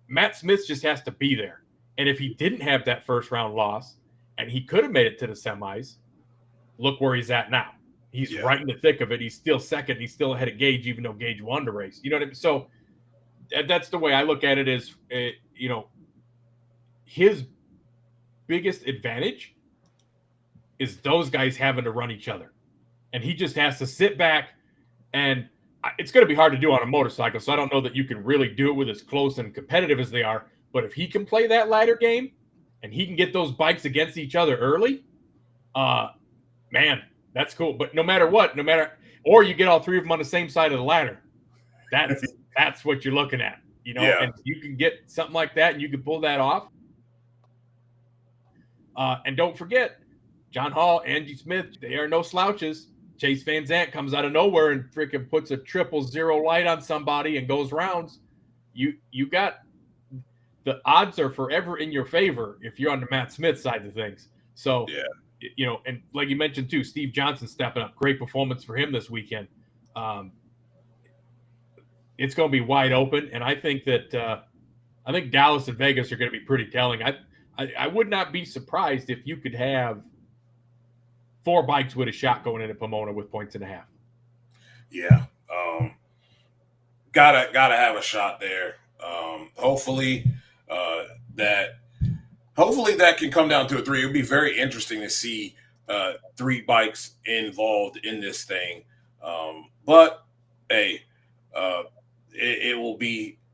Matt Smith just has to be there. And if he didn't have that first round loss and he could have made it to the semis, look where he's at now. He's right in the thick of it. He's still second. He's still ahead of Gage, even though Gage won the race. You know what I mean? So that's the way I look at it is, his biggest advantage is those guys having to run each other. And he just has to sit back, and it's going to be hard to do on a motorcycle, so I don't know that you can really do it with as close and competitive as they are. But if he can play that ladder game and he can get those bikes against each other early, man, that's cool. But no matter what, or you get all 3 of them on the same side of the ladder, that's what you're looking at, and you can get something like that and you can pull that off. And don't forget, John Hall, Angie Smith, they are no slouches. Chase Van Zandt comes out of nowhere and freaking puts a 000 light on somebody and goes rounds. You got the odds are forever in your favor if you're on the Matt Smith side of things. So, and like you mentioned too, Steve Johnson stepping up, great performance for him this weekend. It's going to be wide open, and I think that I think Dallas and Vegas are going to be pretty telling. I would not be surprised if you could have 4 bikes with a shot going into Pomona with 1.5 points. Yeah. Gotta have a shot there. Hopefully that can come down to a 3. It would be very interesting to see 3 bikes involved in this thing. But hey, it will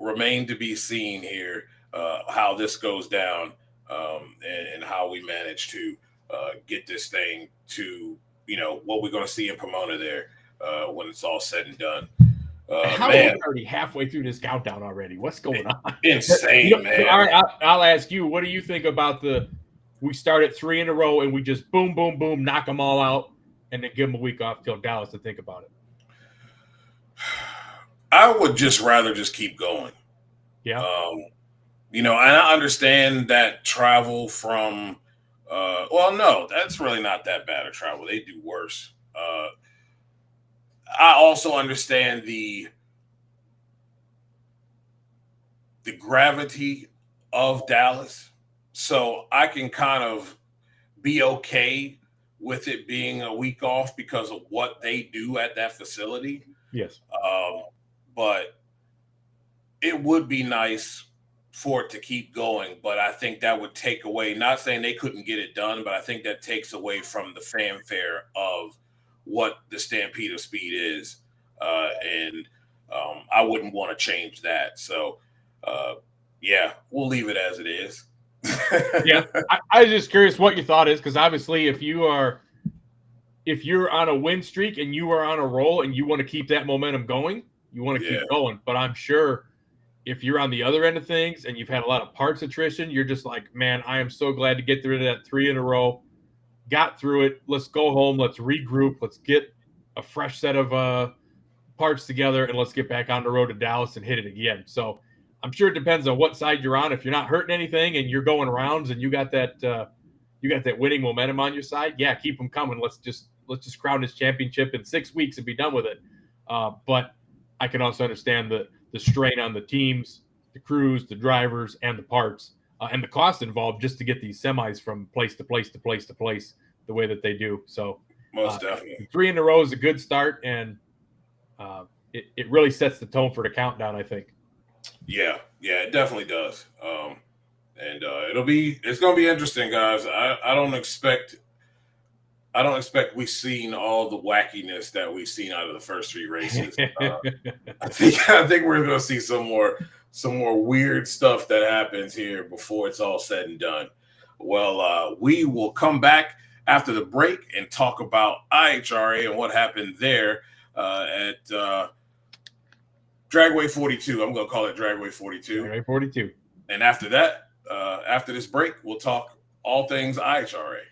remain to be seen here how this goes down and how we manage to get this thing to what we're going to see in Pomona there when it's all said and done. How are we already halfway through this countdown already? What's going on? Insane, man. All right, I'll ask you. What do you think about we start at 3 in a row and we just boom, boom, boom, knock them all out, and then give them a week off till Dallas to think about it? I would just rather just keep going. Yeah. And I understand that travel from, well, no, that's really not that bad of travel. They do worse. I also understand the gravity of Dallas, so I can kind of be okay with it being a week off because of what they do at that facility. Yes. But it would be nice for it to keep going, but I think that would take away, not saying they couldn't get it done, but I think that takes away from the fanfare of what the Stampede of Speed is. And I wouldn't want to change that. So, yeah, we'll leave it as it is. Yeah, I was just curious what your thought is, because obviously if you're on a win streak and you are on a roll and you want to keep that momentum going, you want to keep going. But I'm sure if you're on the other end of things and you've had a lot of parts attrition, you're just like, man, I am so glad to get through that 3 in a row. Got through it. Let's go home. Let's regroup. Let's get a fresh set of parts together, and let's get back on the road to Dallas and hit it again. So I'm sure it depends on what side you're on. If you're not hurting anything and you're going rounds and you got that winning momentum on your side, yeah, keep them coming. Let's just crown this championship in 6 weeks and be done with it. But I can also understand the strain on the teams, the crews, the drivers, and the parts, and the cost involved just to get these semis from place to place to place to place the way that they do. So most definitely, 3 in a row is a good start, and it really sets the tone for the countdown, I think. Yeah, it definitely does. And it's going to be interesting, guys. I don't expect we've seen all the wackiness that we've seen out of the first 3 races. I think we're going to see some more weird stuff that happens here before it's all said and done. Well, we will come back after the break and talk about IHRA and what happened there at Dragway 42. I'm going to call it Dragway 42. Dragway 42. And after that, after this break, we'll talk all things IHRA.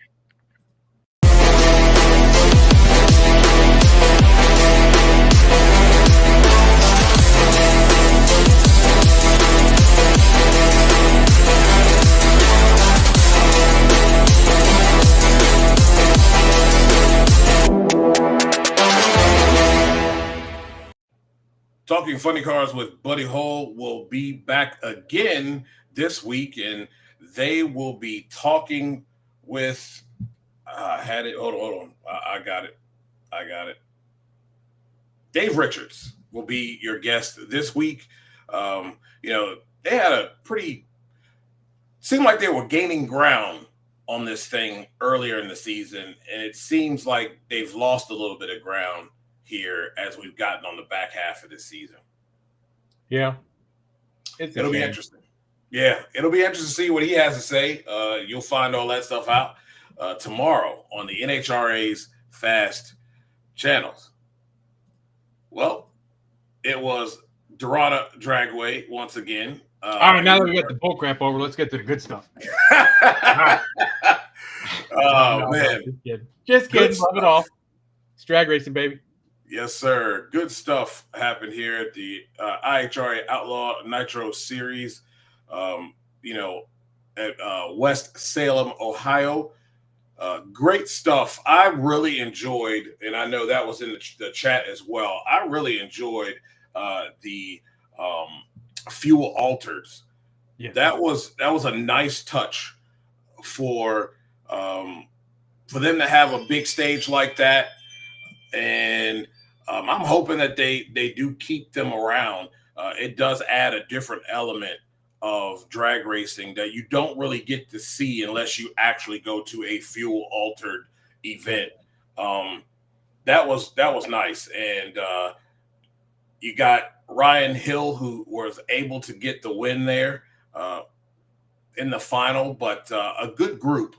Talking Funny Cars with Buddy Hull will be back again this week, and they will be talking with hold on. I got it. Dave Richards will be your guest this week. They had seemed like they were gaining ground on this thing earlier in the season, and it seems like they've lost a little bit of ground here as we've gotten on the back half of this season. Yeah. It'll be interesting. Yeah, it'll be interesting to see what he has to say. You'll find all that stuff out tomorrow on the NHRA's Fast channels. Well, it was Darana Dragway once again. All right, now that we got the bull crap over, let's get to the good stuff. Man. Just kidding. Love it all. It's drag racing, baby. Yes, sir. Good stuff happened here at the IHRA Outlaw Nitro Series, at West Salem, Ohio. Great stuff. I really enjoyed, and I know that was in the chat as well. I really enjoyed the fuel alters. Yes. That was a nice touch for them to have a big stage like that, and I'm hoping that they do keep them around. It does add a different element of drag racing that you don't really get to see unless you actually go to a fuel altered event. That was nice. And you got Ryan Hill, who was able to get the win there in the final, but a good group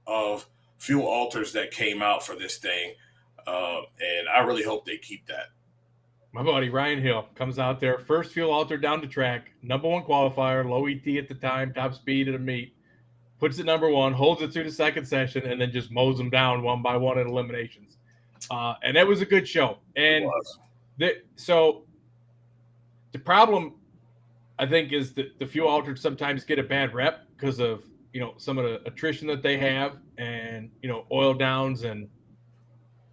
of fuel alters that came out for this thing. And I really hope they keep that. My buddy Ryan Hill comes out there, first fuel alter down the track, number 1 qualifier, low ET at the time, top speed at a meet, puts it number 1, holds it through the second session, and then just mows them down one by one in eliminations. And that was a good show. And so the problem I think is that the fuel altered sometimes get a bad rep because of, some of the attrition that they have and, oil downs and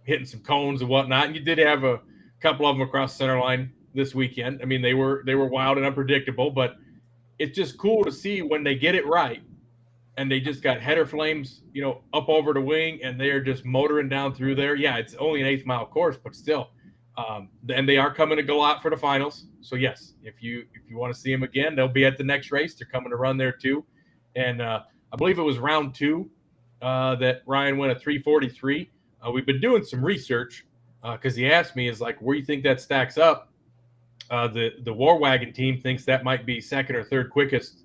hitting some cones and whatnot. And you did have a couple of them across the center line this weekend. I mean, they were wild and unpredictable, but it's just cool to see when they get it right and they just got header flames, up over the wing and they're just motoring down through there. Yeah, it's only an 8th mile course, but still. And they are coming to Galat for the finals. So yes, if you want to see them again, they'll be at the next race. They're coming to run there too. And I believe it was round 2 that Ryan went a 3:43. We've been doing some research because he asked me, is like, where do you think that stacks up? The War Wagon team thinks that might be 2nd or 3rd quickest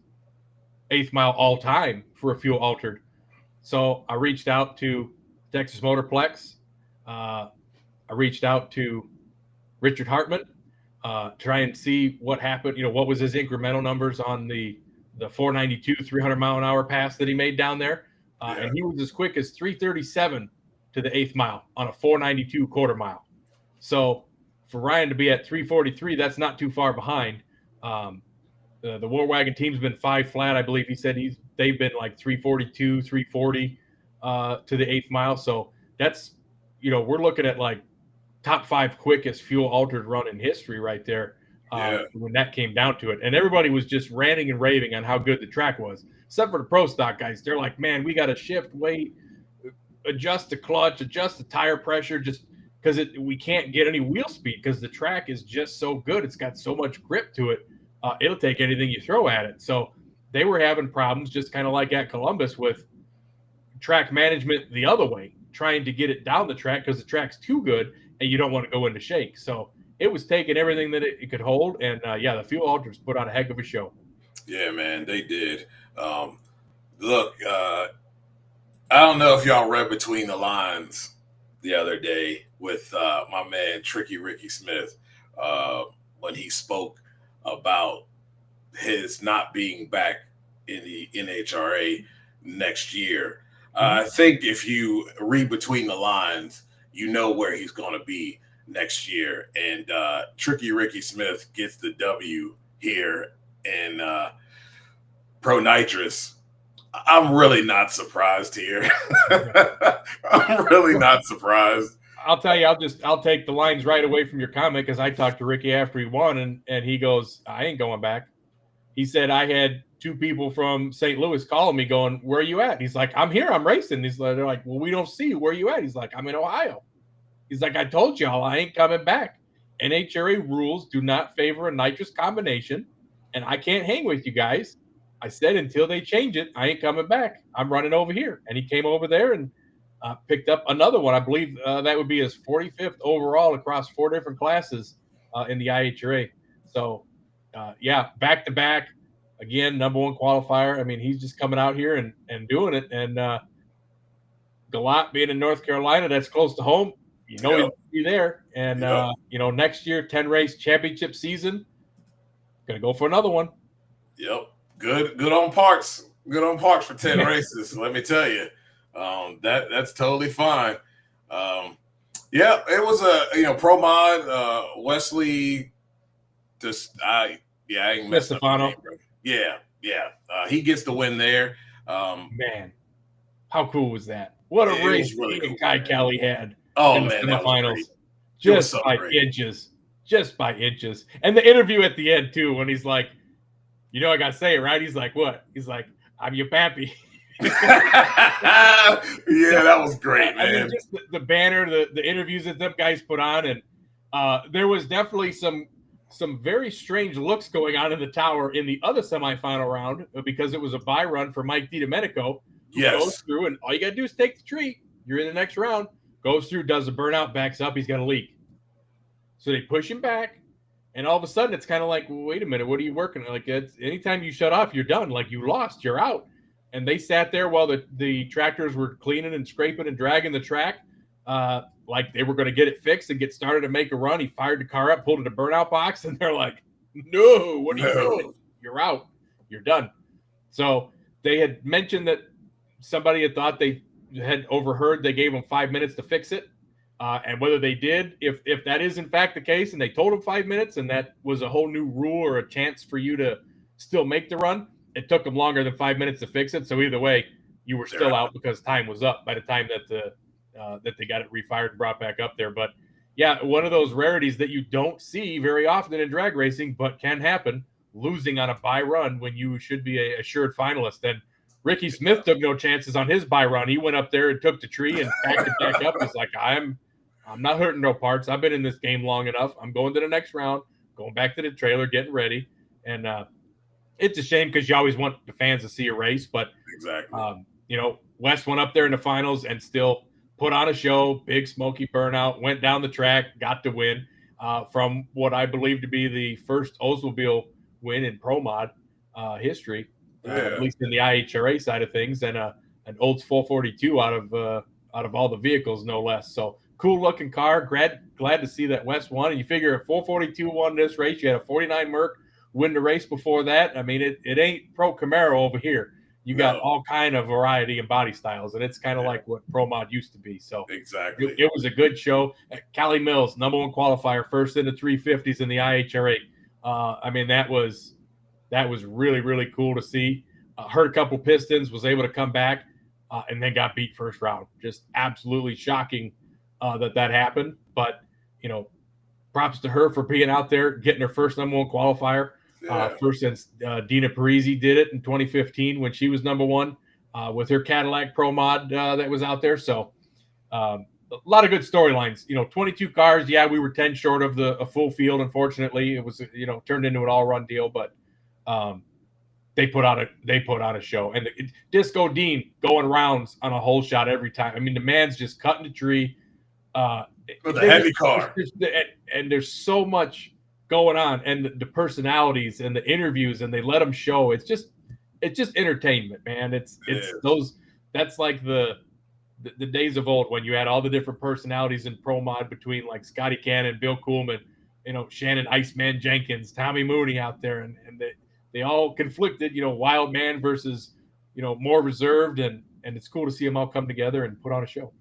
8th mile all time for a fuel altered. So I reached out to Texas Motorplex. I reached out to Richard Hartman, try and see what happened. What was his incremental numbers on the 492 300 mile an hour pass that he made down there. And he was as quick as 337 to the 8th mile on a 492 quarter mile. So for Ryan to be at 343, that's not too far behind. The War Wagon team's been 5 flat. I believe he said they've been like 342, 340 to the 8th mile. So that's, we're looking at like top 5 quickest fuel altered run in history right there. When that came down to it. And everybody was just ranting and raving on how good the track was, except for the pro stock guys. They're like, man, we got to shift weight, adjust the clutch, adjust the tire pressure, just because we can't get any wheel speed because the track is just so good. It's got so much grip to it. It'll take anything you throw at it. So they were having problems, just kind of like at Columbus, with track management the other way, trying to get it down the track because the track's too good and you don't want to go into shake. So it was taking everything that it could hold. And the fuel alters put on a heck of a show. Yeah, man, they did. Look, I don't know if y'all read between the lines the other day with my man Tricky Ricky Smith when he spoke about his not being back in the NHRA next year. I think if you read between the lines, you know where he's going to be next year. And Tricky Ricky Smith gets the W here in Pro Nitrous. I'm really not surprised here. I'm really not surprised. I'll tell you, I'll take the lines right away from your comment because I talked to Ricky after he won, and he goes, I ain't going back. He said, I had 2 people from St. Louis calling me going, where are you at? He's like, I'm here, I'm racing. They're like, well, we don't see you. Where are you at? He's like, I'm in Ohio. He's like, I told y'all I ain't coming back. NHRA rules do not favor a nitrous combination, and I can't hang with you guys. I said, until they change it, I ain't coming back. I'm running over here. And he came over there and picked up another one. I believe that would be his 45th overall across 4 different classes in the IHRA. So, back to back, again, number 1 qualifier. I mean, he's just coming out here and doing it. And Galat being in North Carolina, that's close to home. He's going to be there. And, next year, 10-race championship season, going to go for another one. Yep. Good on parts. Good on parts for 10 races. Let me tell you. That's totally fine. It was a pro mod. Wesley, I ain't messed up. Yeah. He gets the win there. Man, how cool was that? What a race really cool, Guy Kelly had. Oh in man, the finals, just by inches. And the interview at the end too, when he's like, I gotta say it right. He's like, what? He's like, I'm your pappy. That was great, man. I mean, just the banner, the interviews that them guys put on, and there was definitely some very strange looks going on in the tower in the other semifinal round because it was a bye run for Mike DiDomenico. Goes through, and all you gotta do is take the tree. You're in the next round. Goes through, does a burnout, backs up. He's got a leak. So they push him back, and all of a sudden it's kind of like, well, wait a minute, what are you working? Like, anytime you shut off, you're done. Like, you lost, you're out. And they sat there while the tractors were cleaning and scraping and dragging the track, like they were going to get it fixed and get started to make a run. He fired the car up, pulled it in a burnout box, and they're like, no, what are you doing? You're out. You're done. So they had mentioned that somebody had thought they had overheard they gave him 5 minutes to fix it. And whether they did, if that is in fact the case, and they told him 5 minutes, and that was a whole new rule or a chance for you to still make the run. It took them longer than 5 minutes to fix it. So either way, you were still out because time was up by the time that that they got it refired and brought back up there. But yeah, one of those rarities that you don't see very often in drag racing, but can happen, losing on a bye run when you should be a assured finalist. And Ricky Smith took no chances on his bye run. He went up there and took the tree and backed it back up. He's like, I'm not hurting no parts. I've been in this game long enough. I'm going to the next round, going back to the trailer, getting ready. And it's a shame because you always want the fans to see a race. But, exactly. West went up there in the finals and still put on a show, big smoky burnout, went down the track, got to win from what I believe to be the first Oldsmobile win in Pro Mod history, at least in the IHRA side of things, and an Olds 442 out of all the vehicles, no less. So cool looking car. Glad to see that West won. And you figure if 442 won this race, you had a 49 Merc win the race before that. I mean, it ain't Pro Camaro over here. You got all kind of variety and body styles, and it's kind of like what Pro Mod used to be. So exactly, it was a good show. Callie Mills, number one qualifier, first in the 350s in the IHRA. I mean, that was really, really cool to see. Heard a couple pistons, was able to come back, and then got beat first round. Just absolutely shocking that happened. But props to her for being out there, getting her first number one qualifier. First since Dina Parisi did it in 2015 when she was number one with her Cadillac Pro Mod that was out there. So a lot of good storylines. 22 cars. Yeah, we were 10 short of a full field. Unfortunately, it was turned into an all-run deal, but they put on a show. And Disco Dean going rounds on a hole shot every time. I mean, the man's just cutting the tree. With a heavy car. And there's so much going on, and the personalities and the interviews, and they let them show. It's just entertainment, man. It's those. That's like the days of old when you had all the different personalities in Pro Mod between like Scotty Cannon, Bill Coolman, Shannon Iceman Jenkins, Tommy Mooney out there, and they all conflicted. Wild man versus more reserved, and it's cool to see them all come together and put on a show.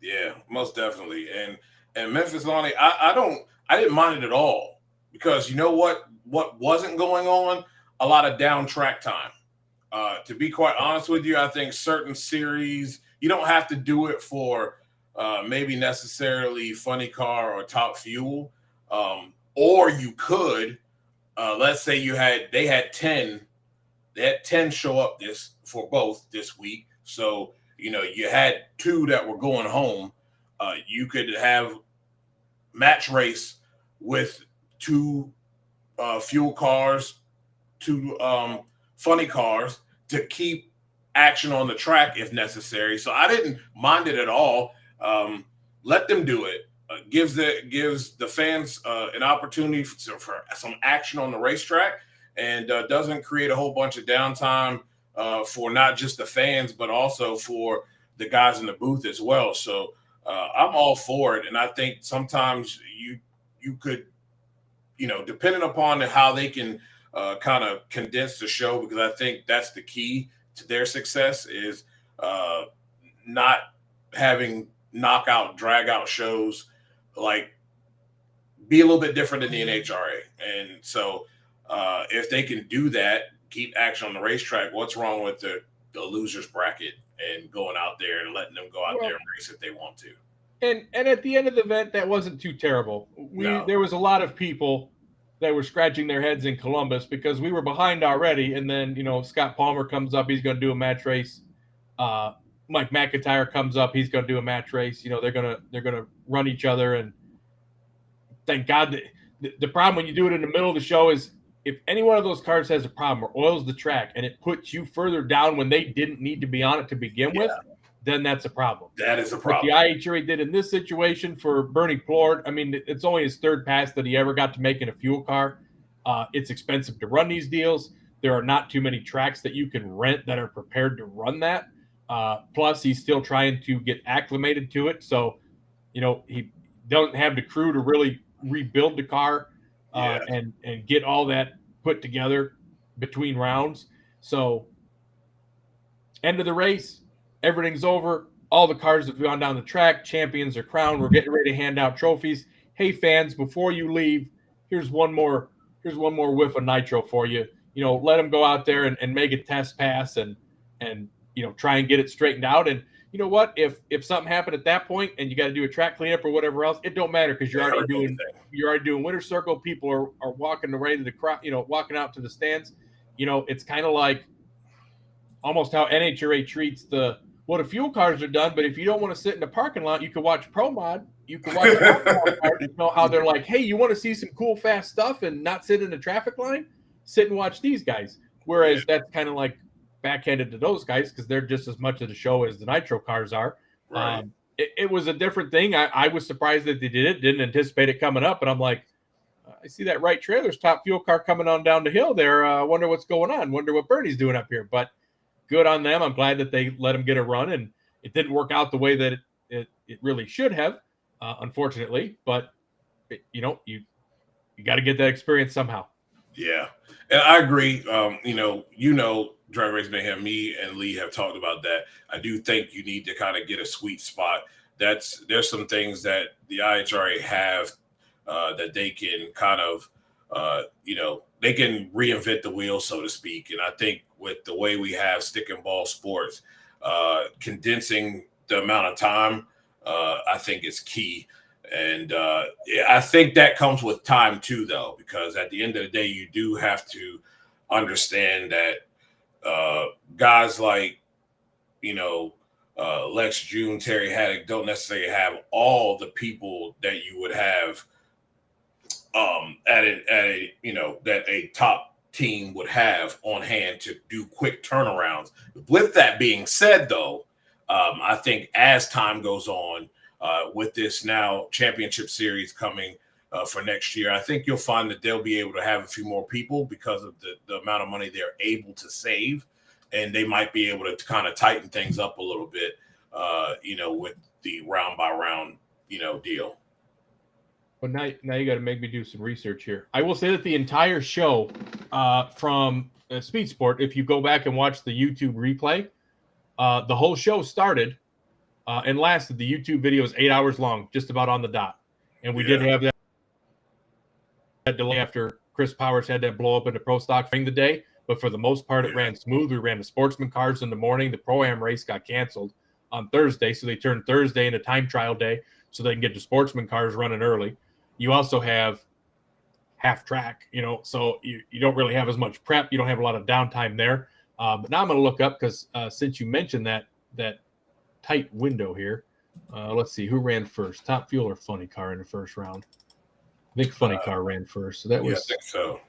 Yeah, most definitely. And Memphis Lonnie, I didn't mind it at all. Because you know what wasn't going on? A lot of down track time. To be quite honest with you, I think certain series, you don't have to do it for maybe necessarily Funny Car or Top Fuel. Or you could, let's say they had 10 show up for both this week. So, you had 2 that were going home. You could have match race with 2 fuel cars, 2 funny cars to keep action on the track if necessary. So I didn't mind it at all. Let them do it. Gives the fans an opportunity for some action on the racetrack, and doesn't create a whole bunch of downtime for not just the fans, but also for the guys in the booth as well. So I'm all for it. And I think sometimes you could, depending upon how they can kind of condense the show, because I think that's the key to their success is not having knockout, drag out shows, like be a little bit different than the NHRA. And so if they can do that, keep action on the racetrack, what's wrong with the losers bracket and going out there and letting them go out there and race if they want to? And at the end of the event, that wasn't too terrible. There was a lot of people that were scratching their heads in Columbus because we were behind already. And then, Scott Palmer comes up. He's going to do a match race. Mike McIntyre comes up. He's going to do a match race. They're going to run each other. And thank God. The problem when you do it in the middle of the show is if any one of those cars has a problem or oils the track and it puts you further down when they didn't need to be on it to begin with, then that's a problem. That is a problem. Like the IHRA did in this situation for Bernie Plord. I mean, it's only his 3rd pass that he ever got to make in a fuel car. It's expensive to run these deals. There are not too many tracks that you can rent that are prepared to run that. Plus, he's still trying to get acclimated to it. So, he doesn't have the crew to really rebuild the car and get all that put together between rounds. So, end of the race. Everything's over. All the cars have gone down the track. Champions are crowned. We're getting ready to hand out trophies. Hey, fans, before you leave, here's one more whiff of nitro for you. let them go out there and make a test pass and try and get it straightened out. And you know what? If something happened at that point and you got to do a track cleanup or whatever else, it don't matter because you're already doing winter circle. People are walking ready to crowd, walking out to the stands. It's kind of like almost how NHRA treats the fuel cars are done. But if you don't want to sit in the parking lot, you can watch Pro Mod. You can watch how they're like, hey, you want to see some cool, fast stuff and not sit in the traffic line? Sit and watch these guys. Whereas that's kind of like backhanded to those guys because they're just as much of the show as the nitro cars are. Right. It was a different thing. I was surprised that they did it. Didn't anticipate it coming up. But I'm like, I see that Wright Trailers top fuel car coming on down the hill there. Wonder what's going on. Wonder what Bernie's doing up here. But good on them. I'm glad that they let him get a run. And it didn't work out the way that it really should have, unfortunately. But, you got to get that experience somehow. Yeah. And I agree. Drag Race Mayhem, me and Lee have talked about that. I do think you need to kind of get a sweet spot. There's some things that the IHRA have that they can kind of, they can reinvent the wheel, so to speak. And I think with the way we have stick and ball sports, condensing the amount of time, I think is key. And I think that comes with time too, though, because at the end of the day, you do have to understand that guys like, Lex June, Terry Haddock don't necessarily have all the people that you would have that a top team would have on hand to do quick turnarounds. With that being said, though, I think as time goes on, with this now championship series coming for next year, I think you'll find that they'll be able to have a few more people because of the amount of money they're able to save, and they might be able to kind of tighten things up a little bit, with the round by round, deal. Well, now you got to make me do some research here. I will say that the entire show from Speed Sport, if you go back and watch the YouTube replay, the whole show started and lasted. The YouTube video is 8 hours long, just about on the dot. And we did have that delay after Chris Powers had that blow up into Pro Stock during the day. But for the most part, it ran smooth. We ran the sportsman cars in the morning. The Pro-Am race got canceled on Thursday, so they turned Thursday into time trial day so they can get the sportsman cars running early. You also have half track, so you don't really have as much prep. You don't have a lot of downtime there. But now I'm going to look up because since you mentioned that tight window here, let's see who ran first, Top Fuel or Funny Car in the first round. I think Funny Car ran first, so that was I think so.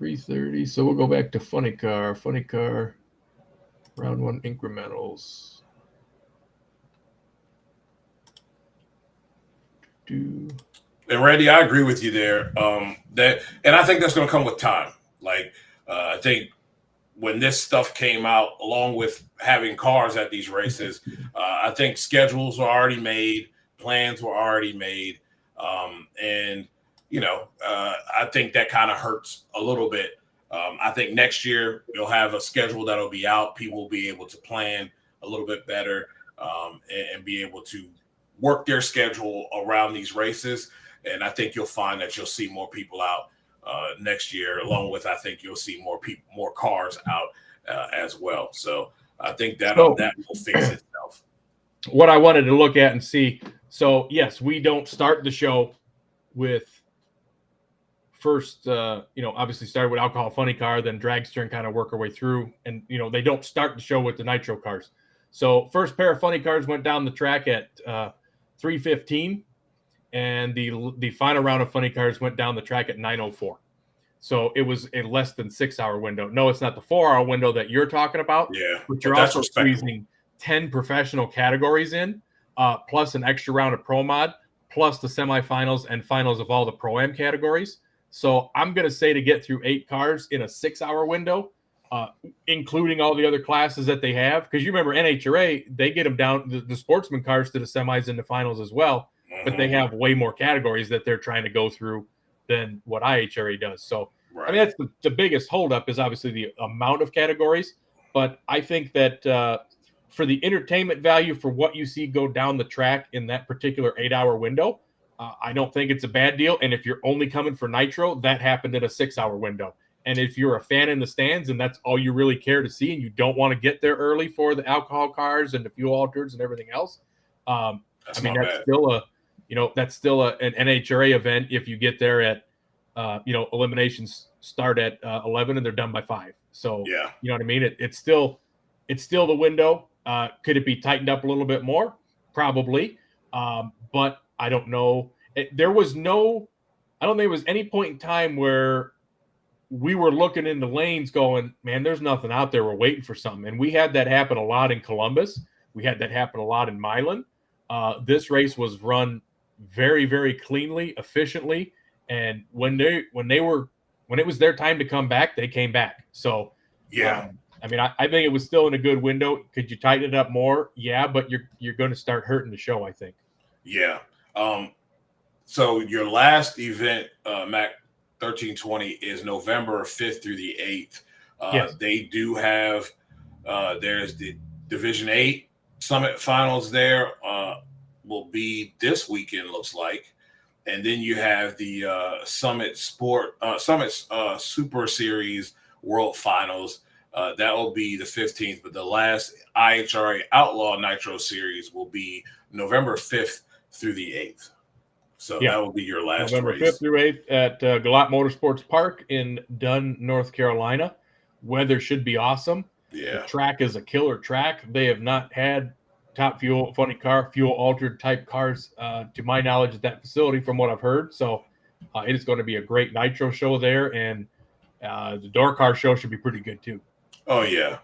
3:30. So we'll go back to Funny Car. Funny Car, round one incrementals. And Randy, I agree with you there. And I think that's going to come with time. Like, I think when this stuff came out, along with having cars at these races, I think schedules were already made, plans were already made, and I think that kind of hurts a little bit. I think next year you'll have a schedule that'll be out. People will be able to plan a little bit better and be able to work their schedule around these races. And I think you'll find that you'll see more people out next year, along with I think you'll see more cars out as well. So I think that will fix itself. What I wanted to look at and see. So yes, we don't start the show with first, obviously started with Alcohol Funny Car, then Dragster and kind of work our way through. And, they don't start the show with the nitro cars. So first pair of funny cars went down the track at 3:15. And the final round of funny cars went down the track at 9:04. So it was a less than 6 hour window. No, it's not the 4 hour window that you're talking about. Yeah. But you're also squeezing 10 professional categories in, plus an extra round of Pro Mod, plus the semifinals and finals of all the Pro-Am categories. So I'm going to say to get through 8 cars in a 6 hour window, including all the other classes that they have. Because you remember NHRA, they get them down, the sportsman cars to the semis and the finals as well. But they have way more categories that they're trying to go through than what IHRA does. So, right. I mean, that's the biggest holdup is obviously the amount of categories. But I think that for the entertainment value for what you see go down the track in that particular 8 hour window, I don't think it's a bad deal. And if you're only coming for nitro, that happened in a 6 hour window. And if you're a fan in the stands and that's all you really care to see, and you don't want to get there early for the alcohol cars and the fuel alters and everything else, That's I mean, not that's bad. still an NHRA event if you get there at, eliminations start at 11 and they're done by 5. So, Yeah. you know what I mean? It's still the window. Could it be tightened up a little bit more? Probably. But I don't know. I don't think there was any point in time where we were looking in the lanes going, man, there's nothing out there. We're waiting for something. And we had that happen a lot in Columbus. We had that happen a lot in Milan. This race was run very, very cleanly, efficiently. And when it was their time to come back, they came back. So, Yeah. I mean, I think it was still in a good window. Could you tighten it up more? Yeah, but you're going to start hurting the show, I think. Yeah. So your last event, Mac 1320, is November 5th through the 8th. Yes. They do have, there's the Division 8 Summit Finals there, will be this weekend, looks like. And then you have the Summit Super Series World Finals. That will be the 15th, but the last IHRA Outlaw Nitro Series will be November 5th through the 8th. So that will be your last November race. 5th through 8th at Galat Motorsports Park in Dunn, North Carolina. Weather should be awesome. Yeah. The track is a killer track. They have not had top fuel altered type cars, to my knowledge, at that facility from what I've heard. So it is going to be a great nitro show there. And the door car show should be pretty good too. Oh, yeah.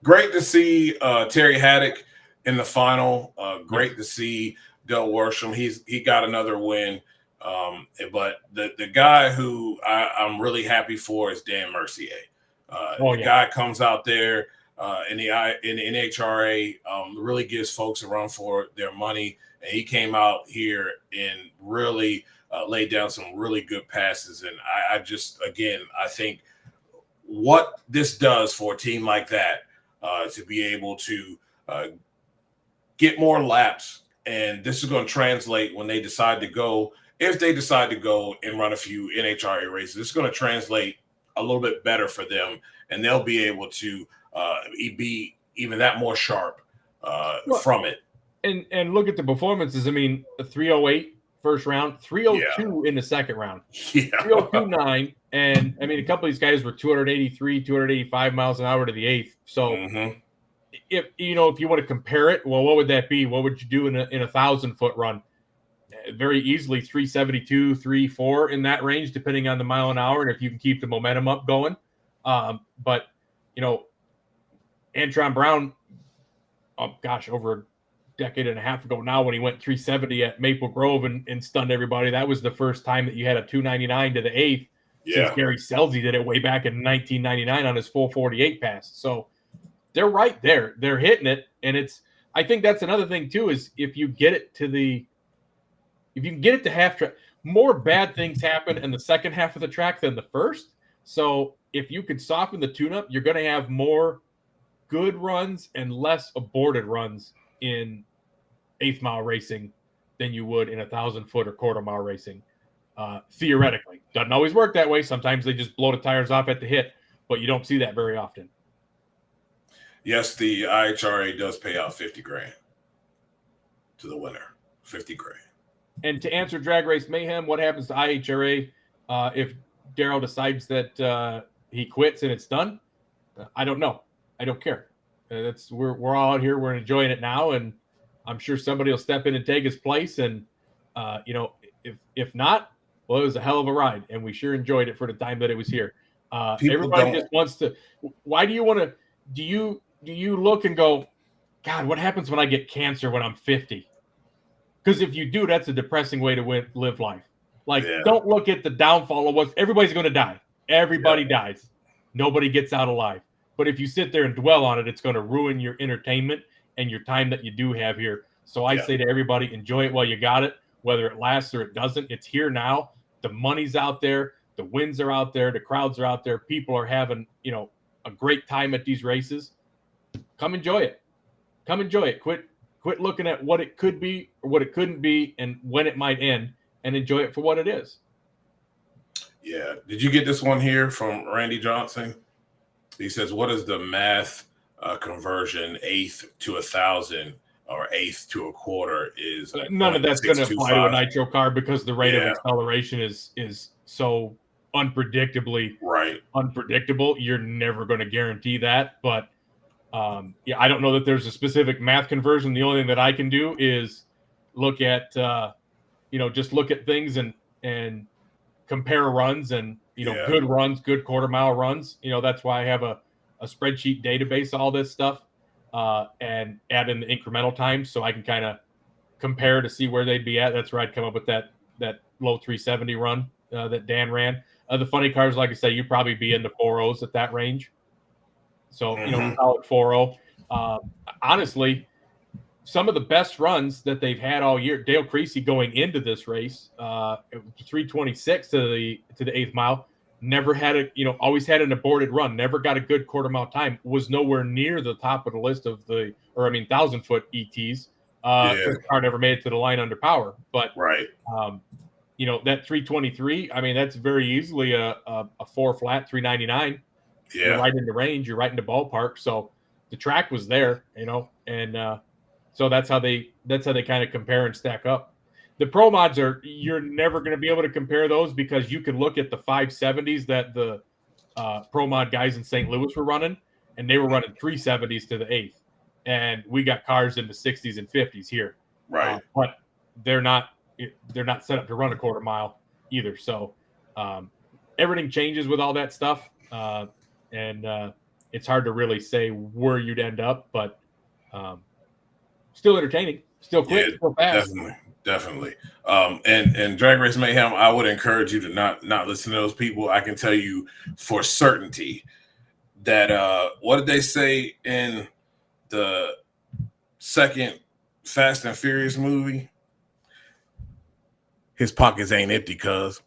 Great to see Terry Haddock in the final. Great to see Del Worsham. He got another win. But the guy who I'm really happy for is Dan Mercier. The guy comes out there in the NHRA, really gives folks a run for their money. And he came out here and really laid down some really good passes. And I think what this does for a team like that, to be able to get more laps. And this is going to translate when they decide to go, if they decide to go and run a few NHRA races, it's going to translate a little bit better for them. And they'll be able to be even that more sharp from it. And look at the performances. I mean, a 308 first round, 302 in the second round, 302.9. And I mean, a couple of these guys were 283, 285 miles an hour to the eighth. So if you want to compare it, well, what would that be? What would you do in a 1,000-foot run? Very easily 372, 3.4 in that range, depending on the mile an hour, and if you can keep the momentum up going. But Antron Brown, over a decade and a half ago now, when he went 370 at Maple Grove and stunned everybody, that was the first time that you had a 299 to the eighth since Gary Selzy did it way back in 1999 on his full 48 pass. So they're right there. They're hitting it. And I think that's another thing too, is if you can get it to half track, more bad things happen in the second half of the track than the first. So if you could soften the tune-up, you're going to have more good runs and less aborted runs in eighth mile racing than you would in 1,000-foot or quarter mile racing. Theoretically, doesn't always work that way. Sometimes they just blow the tires off at the hit, but you don't see that very often. Yes, the IHRA does pay out $50,000 to the winner. $50,000. And to answer Drag Race Mayhem, what happens to IHRA if Darryl decides that he quits and it's done? I don't know. I don't care. We're all out here. We're enjoying it now, and I'm sure somebody will step in and take his place. And if not, well, it was a hell of a ride, and we sure enjoyed it for the time that it was here. Everybody just wants to. Why do you want to? Do you look and go, God, what happens when I get cancer when I'm 50? Because if you do, that's a depressing way to live life. Don't look at the downfall of what everybody's going to die. Everybody dies. Nobody gets out alive. But if you sit there and dwell on it, it's going to ruin your entertainment and your time that you do have here. So I say to everybody, enjoy it while you got it, whether it lasts or it doesn't. It's here now. The money's out there. The wins are out there. The crowds are out there. People are having, a great time at these races. Come enjoy it. Come enjoy it. Quit looking at what it could be or what it couldn't be and when it might end, and enjoy it for what it is. Yeah. Did you get this one here from Randy Johnson? He says, "What is the math conversion? Eighth to 1,000 or eighth to a quarter is None of that's going to apply to a 0.625." nitro car because the rate of Yeah. acceleration is so unpredictable. You're never going to guarantee that. But yeah, I don't know that there's a specific math conversion. The only thing that I can do is look at just look at things and compare runs and Yeah. good runs, good quarter mile runs. That's why I have a spreadsheet database, all this stuff, and add in the incremental times so I can kind of compare to see where they'd be at. That's where I'd come up with that low 370 run that Dan ran. The funny cars, like I say, you'd probably be into 4.0s at that range. So, solid 4.0. Honestly, some of the best runs that they've had all year, Dale Creasy going into this race, 326 to the 8th mile, never had always had an aborted run, never got a good quarter mile time, was nowhere near the top of the list of 1,000-foot ETs. The car never made it to the line under power. But, right. That 323, I mean, that's very easily a 4 flat 399. Yeah. You're right in the range, you're right in the ballpark. So the track was there, and so that's how they kind of compare and stack up. The pro mods you're never going to be able to compare those because you can look at the 570s that the pro mod guys in St. Louis were running, and they were running 370s to the 8th, and we got cars in the 60s and 50s here. Right. But they're not set up to run a quarter mile either. So everything changes with all that stuff, and it's hard to really say where you'd end up, but still entertaining, still quick, still fast. Definitely. And Drag Race Mayhem, I would encourage you to not listen to those people. I can tell you for certainty that what did they say in the second Fast and Furious movie? His pockets ain't empty, cuz.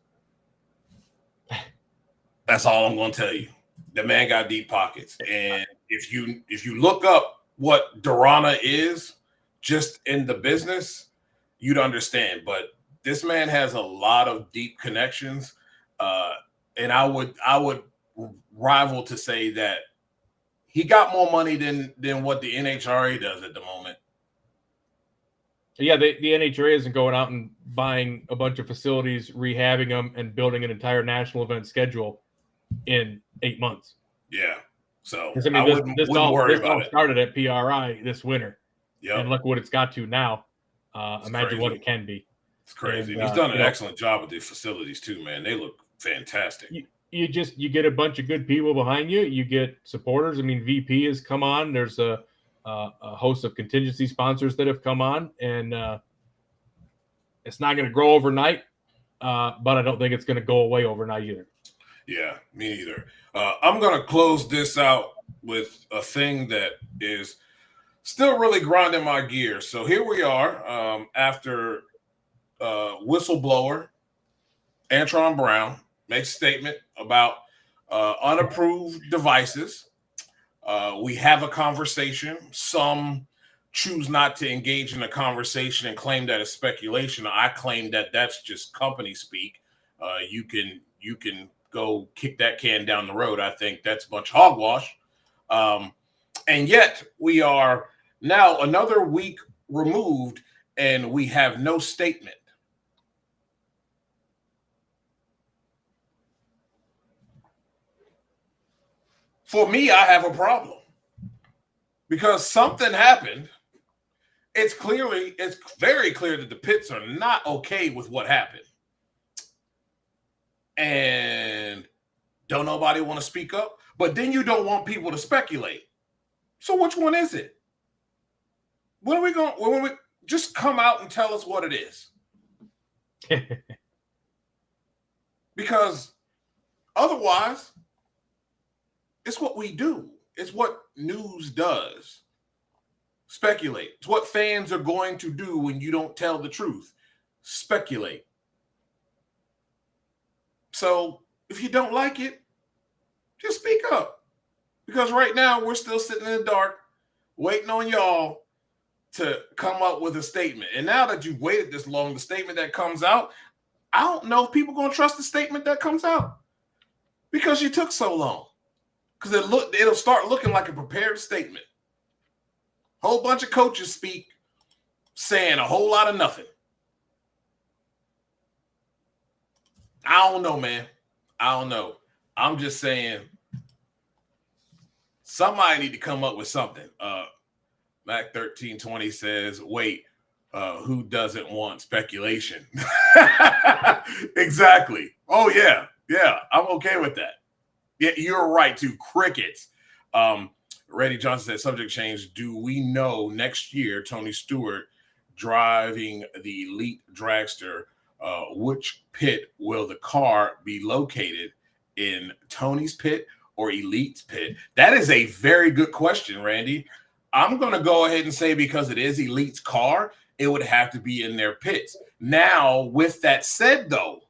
That's all I'm gonna tell you. The man got deep pockets. And if you look up what Darana is just in the business, you'd understand. But this man has a lot of deep connections. And I would rival to say that he got more money than what the NHRA does at the moment. Yeah, the NHRA isn't going out and buying a bunch of facilities, rehabbing them, and building an entire national event schedule in 8 months. Yeah. So I mean, I wouldn't worry about it. Started at PRI this winter. Yeah. And look what it's got to now. Imagine crazy. What it can be. It's crazy. And he's done an excellent job with the facilities too, man. They look fantastic. You get a bunch of good people behind you. You get supporters. I mean, VP has come on. There's a host of contingency sponsors that have come on, and it's not going to grow overnight, but I don't think it's going to go away overnight either. Yeah, me neither. I'm going to close this out with a thing that is still really grinding my gears. So here we are after whistleblower Antron Brown makes a statement about unapproved devices. We have a conversation. Some choose not to engage in a conversation and claim that it's speculation. I claim that that's just company speak. You can go kick that can down the road. I think that's a bunch of hogwash. And yet we are now another week removed and we have no statement. For me, I have a problem because something happened. It's very clear that the pits are not okay with what happened. And don't nobody want to speak up, but then you don't want people to speculate. So which one is it? When are we going? Just come out and tell us what it is. Because otherwise, it's what we do. It's what news does. Speculate. It's what fans are going to do when you don't tell the truth. Speculate. So if you don't like it, just speak up. Because right now we're still sitting in the dark, waiting on y'all to come up with a statement. And now that you've waited this long, the statement that comes out, I don't know if people going to trust the statement that comes out because you took so long. Because it'll start looking like a prepared statement. Whole bunch of coaches speak saying a whole lot of nothing. I don't know, man. I don't know. I'm just saying somebody need to come up with something. Mac 1320 says, wait, who doesn't want speculation? Exactly. Oh, yeah. Yeah, I'm okay with that. Yeah, you're right, too. Crickets. Randy Johnson said, subject change. Do we know next year Tony Stewart driving the elite dragster, which pit will the car be located in, Tony's pit or Elite's pit? That is a very good question, Randy. I'm going to go ahead and say because it is Elite's car, it would have to be in their pits. Now, with that said, though,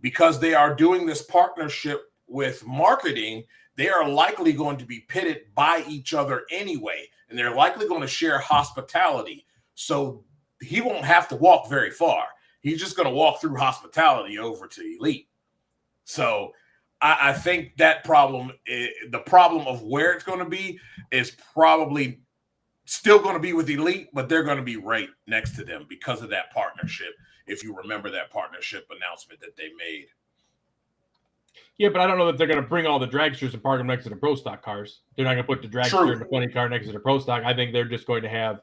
because they are doing this partnership with marketing, they are likely going to be pitted by each other anyway, and they're likely going to share hospitality. So he won't have to walk very far. He's just going to walk through hospitality over to Elite. So I think that the problem of where it's going to be is probably still going to be with Elite, but they're going to be right next to them because of that partnership. If you remember that partnership announcement that they made. Yeah, but I don't know that they're going to bring all the dragsters and park them next to the Pro Stock cars. They're not going to put the dragster and the funny car next to the Pro Stock. I think they're just going to have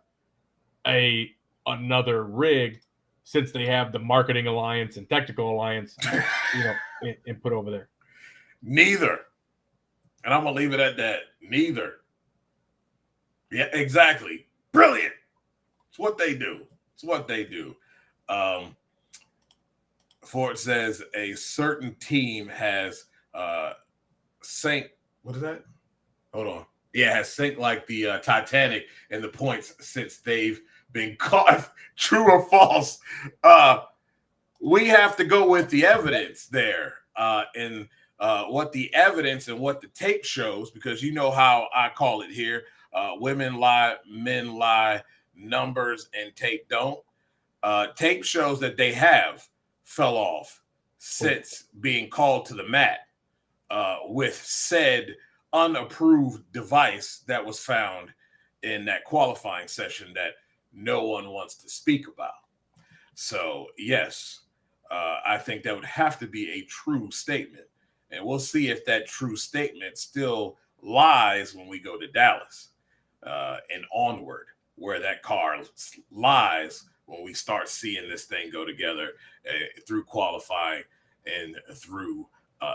another rig, since they have the marketing alliance and technical alliance, and put over there. Neither. And I'm going to leave it at that. Neither. Yeah, exactly. Brilliant. It's what they do. It's what they do. Ford says a certain team has sank. What is that? Hold on. Yeah, has sank like the Titanic in the points since they've been caught. True or false? We have to go with the evidence there, and what the evidence and what the tape shows, because you know how I call it here. Women lie, men lie, numbers and tape don't. Tape shows that they have fell off since being called to the mat with said unapproved device that was found in that qualifying session that no one wants to speak about. So, yes, I think that would have to be a true statement. And we'll see if that true statement still lies when we go to Dallas and onward, where that car lies when we start seeing this thing go together through qualifying and through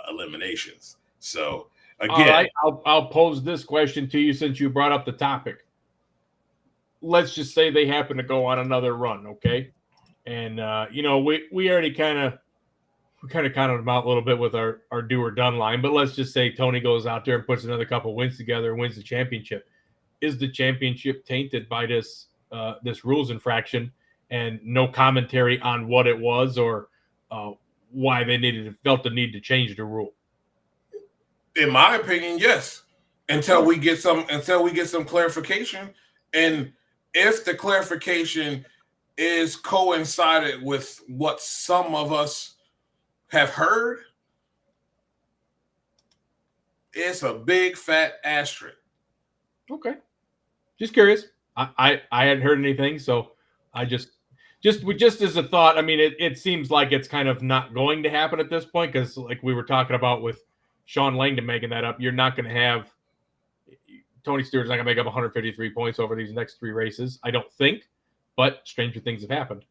eliminations. So, again, all right, I'll pose this question to you since you brought up the topic. Let's just say they happen to go on another run, okay? And we already kind of counted them out a little bit with our do or done line, but let's just say Tony goes out there and puts another couple wins together and wins the championship. Is the championship tainted by this rules infraction and no commentary on what it was or why they felt the need to change the rule? In my opinion, yes. Until we get some clarification, and if the clarification is coincided with what some of us have heard, it's a big fat asterisk. Okay, just curious. I hadn't heard anything, so I just as a thought. I mean, it seems like it's kind of not going to happen at this point because, like we were talking about with Sean Langdon making that up, you're not going to have Tony Stewart's not going to make up 153 points over these next three races, I don't think. But stranger things have happened.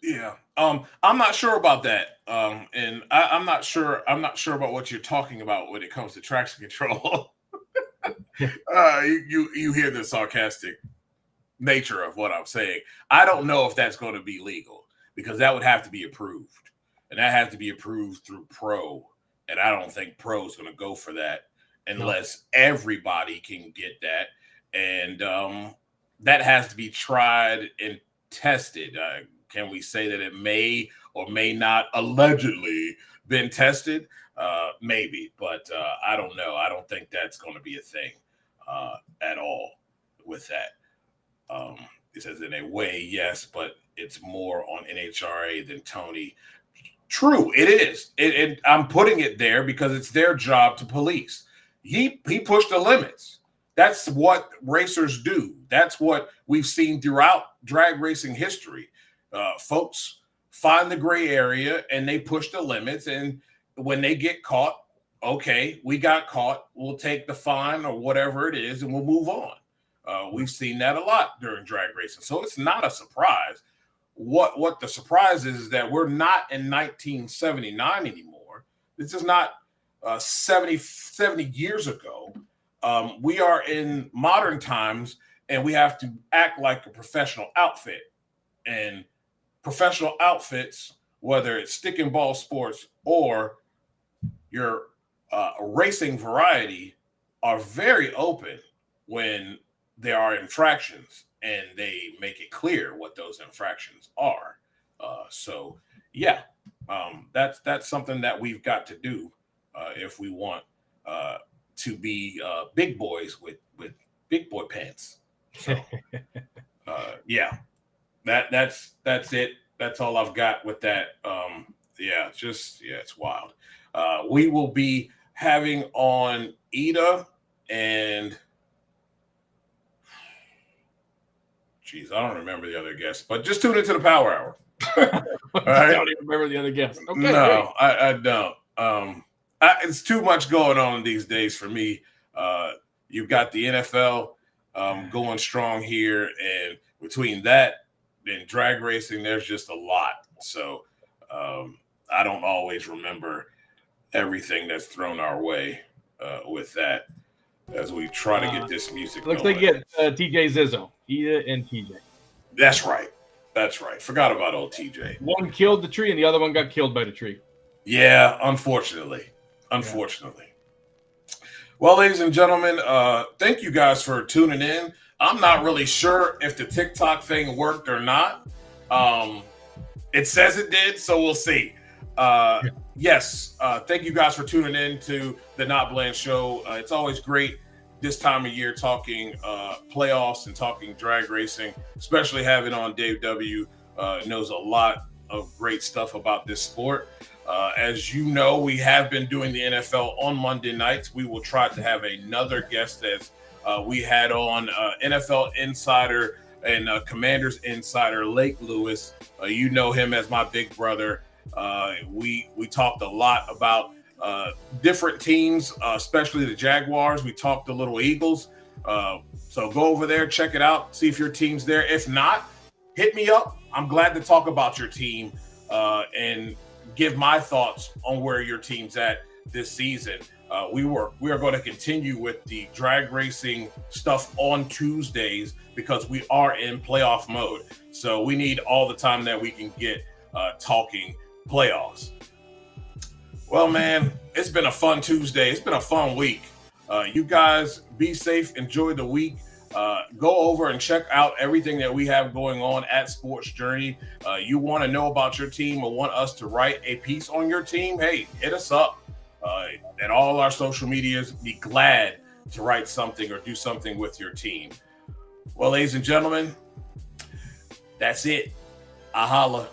Yeah, I'm not sure about that, and I'm not sure about what you're talking about when it comes to traction control. You hear the sarcastic nature of what I'm saying. I don't know if that's going to be legal because that would have to be approved, and that has to be approved through Pro, and I don't think Pro is going to go for that unless everybody can get that, and that has to be tried and tested. Can we say that it may or may not allegedly been tested? Maybe, but I don't know. I don't think that's going to be a thing at all with that. It says in a way, yes, but it's more on NHRA than Tony True, it is. And I'm putting it there because it's their job to police. He pushed the limits. That's what racers do. That's what we've seen throughout drag racing history. Folks find the gray area and they push the limits. And when they get caught, okay, we got caught. We'll take the fine or whatever it is and we'll move on. We've seen that a lot during drag racing. So it's not a surprise. What the surprise is that we're not in 1979 anymore. This is not 70 years ago. We are in modern times, and we have to act like a professional outfit. And professional outfits, whether it's stick and ball sports or your racing variety, are very open when there are infractions, and they make it clear what those infractions are. That's something that we've got to do if we want to be big boys with big boy pants. So, that's it. That's all I've got with that. It's wild. We will be having on Ida and I don't remember the other guests, but just tune into the Power Hour. All right? I don't even remember the other guests. Okay, no, I don't. It's too much going on these days for me. You've got the NFL going strong here, and between that and drag racing, there's just a lot. So I don't always remember everything that's thrown our way with that as we try to get this music looks going. like you get TJ Zizzo, Ida and TJ. That's right. Forgot about old TJ. One killed the tree and the other one got killed by the tree. Yeah, unfortunately. Well, ladies and gentlemen, thank you guys for tuning in. I'm not really sure if the TikTok thing worked or not. It says it did, so we'll see. Yes, thank you guys for tuning in to the Not Bland Show. It's always great this time of year talking playoffs and talking drag racing, especially having on Dave W. Knows a lot of great stuff about this sport. As you know, we have been doing the NFL on Monday nights. We will try to have another guest as we had on NFL Insider and Commanders Insider Lake Lewis. You know him as my big brother. We talked a lot about different teams, especially the Jaguars. We talked the Little Eagles. So go over there, check it out, see if your team's there. If not, hit me up. I'm glad to talk about your team and give my thoughts on where your team's at this season. We are going to continue with the drag racing stuff on Tuesdays because we are in playoff mode. So we need all the time that we can get talking playoffs. Well, man, it's been a fun Tuesday. It's been a fun week. You guys be safe. Enjoy the week. Go over and check out everything that we have going on at Sports Journey. You want to know about your team or want us to write a piece on your team? Hey, hit us up. And all our social medias, be glad to write something or do something with your team. Well, ladies and gentlemen, that's it. I holla.